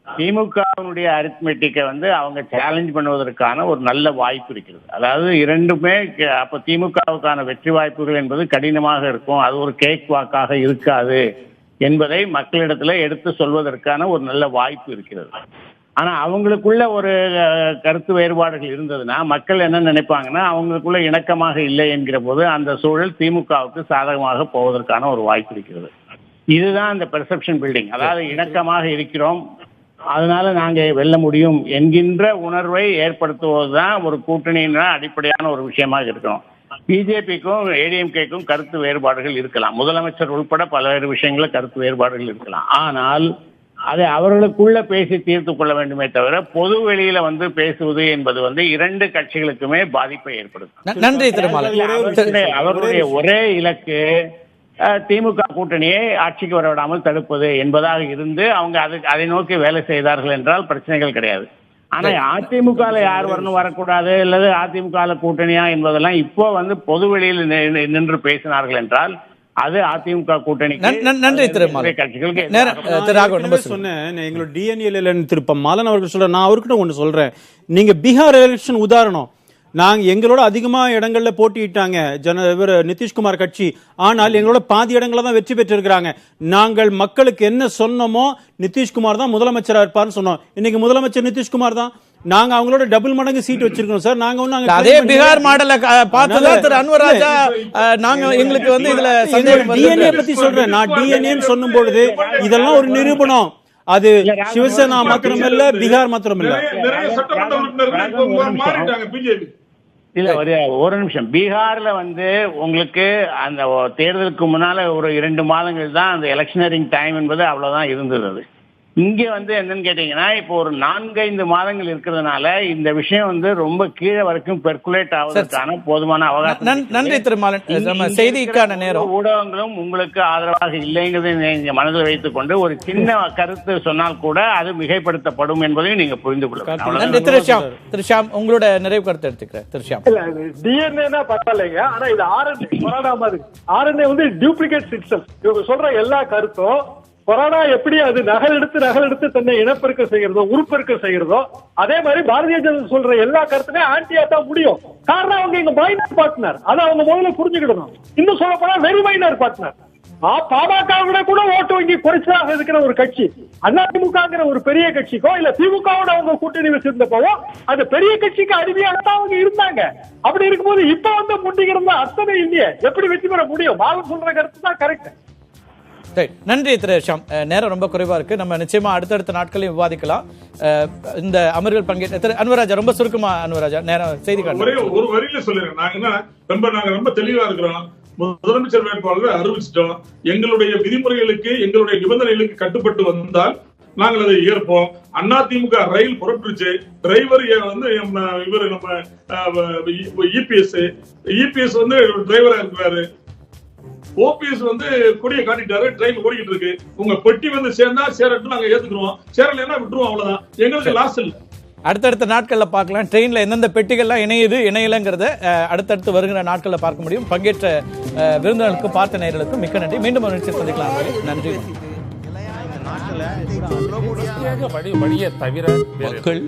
S1: திமுகவினுடைய அரித்மெட்டிக்கை வந்து அவங்க சேலஞ்ச் பண்ணுவதற்கான ஒரு நல்ல வாய்ப்பு இருக்கிறது. அதாவது இரண்டுமே அப்ப திமுகவுக்கான வெற்றி வாய்ப்புகள் என்பது கடினமாக இருக்கும், அது ஒரு கேக் வாக்காக இருக்காது என்பதை மக்களிடத்துல எடுத்து சொல்வதற்கான ஒரு நல்ல வாய்ப்பு இருக்கிறது. ஆனா அவங்களுக்குள்ள ஒரு கருத்து வேறுபாடுகள் இருந்ததுன்னா மக்கள் என்ன நினைப்பாங்கன்னா, அவங்களுக்குள்ள இணக்கமாக இல்லை என்கிற போது அந்த சூழல் திமுகவுக்கு சாதகமாக போவதற்கான ஒரு வாய்ப்பு இருக்கிறது. இதுதான் அந்த பெர்செப்ஷன் பில்டிங். அதாவது இணக்கமாக இருக்கிறோம், அதனால நாங்க வெல்ல முடியும் என்கின்ற உணர்வை ஏற்படுத்துவதுதான் ஒரு கூட்டணியின் அடிப்படையான ஒரு விஷயமாக இருக்கணும். பிஜேபிக்கும் ஏடிஎம்கேக்கும் கருத்து வேறுபாடுகள் இருக்கலாம், முதலமைச்சர் உள்பட பல்வேறு விஷயங்களில் கருத்து வேறுபாடுகள் இருக்கலாம். ஆனால் அதை அவர்களுக்குள்ள பேசி தீர்த்து கொள்ள வேண்டுமே தவிர பொது வெளியில வந்து பேசுவது என்பது வந்து 2 கட்சிகளுக்குமே பாதிப்பை ஏற்படுத்தும்.
S3: நன்றி திருமாவளவன்.
S1: அவருடைய ஒரே இலக்கு திமுக கூட்டணியை ஆட்சிக்கு வரவிடாமல் தடுப்பது என்பதாக இருந்து அவங்க அதை நோக்கி வேலை செய்தார்கள் என்றால் பிரச்சனைகள் கிடையாது. ஆனா அதிமுக யார் வரணும் வரக்கூடாது அல்லது அதிமுக கூட்டணியா என்பதெல்லாம் இப்போ வந்து பொது வெளியில் நின்று பேசினார்கள் என்றால் அது அதிமுக கூட்டணி.
S3: நன்றி
S7: கட்சிகளுக்கு சொன்னேன். எங்களோட டிஎன்ஏ திரு மாலன் அவர்கள் சொல்ற, நான் அவர்கிட்ட ஒண்ணு சொல்றேன். நீங்க பீகார் எலெக்ஷன் உதாரணம், நாங்க எங்களோட அதிகமா இடங்கள்ல போட்டிட்டாங்க நிதிஷ்குமார் கட்சி, ஆனால் எங்களோட பாதி இடங்களை தான் வெற்றி பெற்றிருக்கிறாங்க. நாங்கள் மக்களுக்கு என்ன சொன்னோமோ நிதிஷ்குமார் தான் முதலமைச்சரா இருப்பார்னு சொன்னோம். இன்னைக்கு முதலமைச்சர் நிதிஷ்குமார் தான். நாங்க அவங்களோட டபுள் மடங்கு சீட் வச்சிருக்கோம் சார். நாங்க
S3: அதே பீகார் மாடல பார்த்ததா திரு அன்வராஜா, நாங்க எங்களுக்கு வந்து இதுல
S7: டிஎன்ஏ பத்தி சொல்றேன். நான் டிஎன்ஏ சொல்லும் பொழுது இதெல்லாம் ஒரு நிரூபணம். அது சிவசேனா மாத்திரமில்ல, பீகார் மாத்திரமில்ல.
S1: இல்ல ஒரு நிமிஷம். பீகார்ல வந்து உங்களுக்கு அந்த தேர்தலுக்கு முன்னால ஒரு 2 மாதங்கள் தான் அந்த எலெக்ஷனரிங் டைம் என்பது அவ்வளவுதான் இருந்தது. அது இங்க வந்து என்னன்னு கேட்டீங்கன்னா, இப்போ ஒரு 4-5 மாதங்கள் இருக்கிறதுனால இந்த விஷயம் வந்து ரொம்ப கீழே வரைக்கும் பெர்குலேட் ஆவதற்கான போதுமான அவகாசம்.
S3: நன்றி திருமாலன். செய்திக்கான நேரம்.
S1: ஊடகங்களும் உங்களுக்கு ஆதரவாக இல்லைங்கிறதை நீங்க மனதில் வைத்துக் கொண்டு ஒரு சின்ன கருத்து சொன்னால் கூட அது மிகைப்படுத்தப்படும் என்பதையும் நீங்க புரிந்து கொள்ளலாம்.
S3: திருஷாம், உங்களோட நிறைவு கருத்து எடுத்துக்கிறேன். திருஷாம்,
S5: டிஎன்ஏ பரவாயில்லைங்க, ஆனா இது ஆர்என்ஏ வந்து டூப்ளிகேட் இட்செல்ஃப். இவங்க சொல்ற எல்லா கருத்தும் கொரோனா எப்படி அது நகல் எடுத்து தன்னை இனப்பெருக்கம் செய்கிறதோ, உருப்பெருக்கம் செய்கிறதோ, அதே மாதிரி பாரதிய ஜனதா சொல்ற எல்லா கருத்துமே ஆன்டியா தான் முடியும். காரணம் அவங்க இங்க மைனர் பார்ட்னர், அதை அவங்க முதல்ல புரிஞ்சுக்கிடணும். இன்னும் சொல்ல போனா வெரி மைனர் பார்ட்னர். பாமகவிட கூட ஓட்டு வங்கி குறைச்சதாக இருக்கிற ஒரு கட்சி அதிமுகங்கிற ஒரு பெரிய கட்சிக்கோ இல்ல திமுகவோட அவங்க கூட்டணி வச்சிருந்தப்போ அந்த பெரிய கட்சிக்கு அடிமையாகத்தான் அவங்க இருந்தாங்க. அப்படி இருக்கும்போது இப்ப வந்து முண்டிக்கிறதா அத்தனை இல்லையே, எப்படி வெற்றி பெற முடியும்? மாதம் சொல்ற கருத்து தான் கரெக்ட்.
S3: நன்றி திரு ஷாம். நேரம் ரொம்ப குறைவா இருக்கு, நம்ம நிச்சயமா அடுத்தடுத்த நாட்களையும் விவாதிக்கலாம். இந்த அமர்வில் பங்கேற்ற திரு அன்வராஜா, ரொம்ப சுருக்கமா அன்வராஜா, நேரம் செய்தி
S6: ஒரு வரியில சொல்லிடுறேன். நாங்க ரொம்ப தெளிவா இருக்கிறோம். முதலமைச்சர் வேட்பாளரை அறிவிச்சிட்டோம். எங்களுடைய விதிமுறைகளுக்கு எங்களுடைய நிபந்தனைகளுக்கு கட்டுப்பட்டு வந்தால் நாங்கள் அதை ஏற்போம். அதிமுக ரயில் புறப்பட்டுருச்சு. டிரைவர் வந்து இவர் நம்ம இபிஎஸ் வந்து டிரைவரா இருக்கிறாரு. ஓபிஎஸ் வந்து கொடியை காட்டிட்டாரு. ட்ரெயின் ஓடிக்கிட்டு இருக்கு. உங்க பெட்டி வந்து சேர்ந்தா சேரட்டும், நாங்க ஏத்துக்குறோம். சேரலைன்னா விட்டுருவோம், அவ்வளவுதான். எங்களுக்கு லாஸ் இல்ல.
S3: அடுத்தடுத்த நாட்கள்ல பார்க்கலாம். ட்ரெயின்ல எந்தெந்த பெட்டிகள்லாம் இணையுது இணையலங்கிறத அடுத்தடுத்து வருகிற நாட்கள்ல பார்க்க முடியும். பங்கேற்ற விருந்தினர்களுக்கும் பார்த்த நேயர்களுக்கும் மிக்க நன்றி. மீண்டும் ஒரு நிகழ்ச்சியில் சந்திக்கலாம். நன்றி.
S2: மக்கள்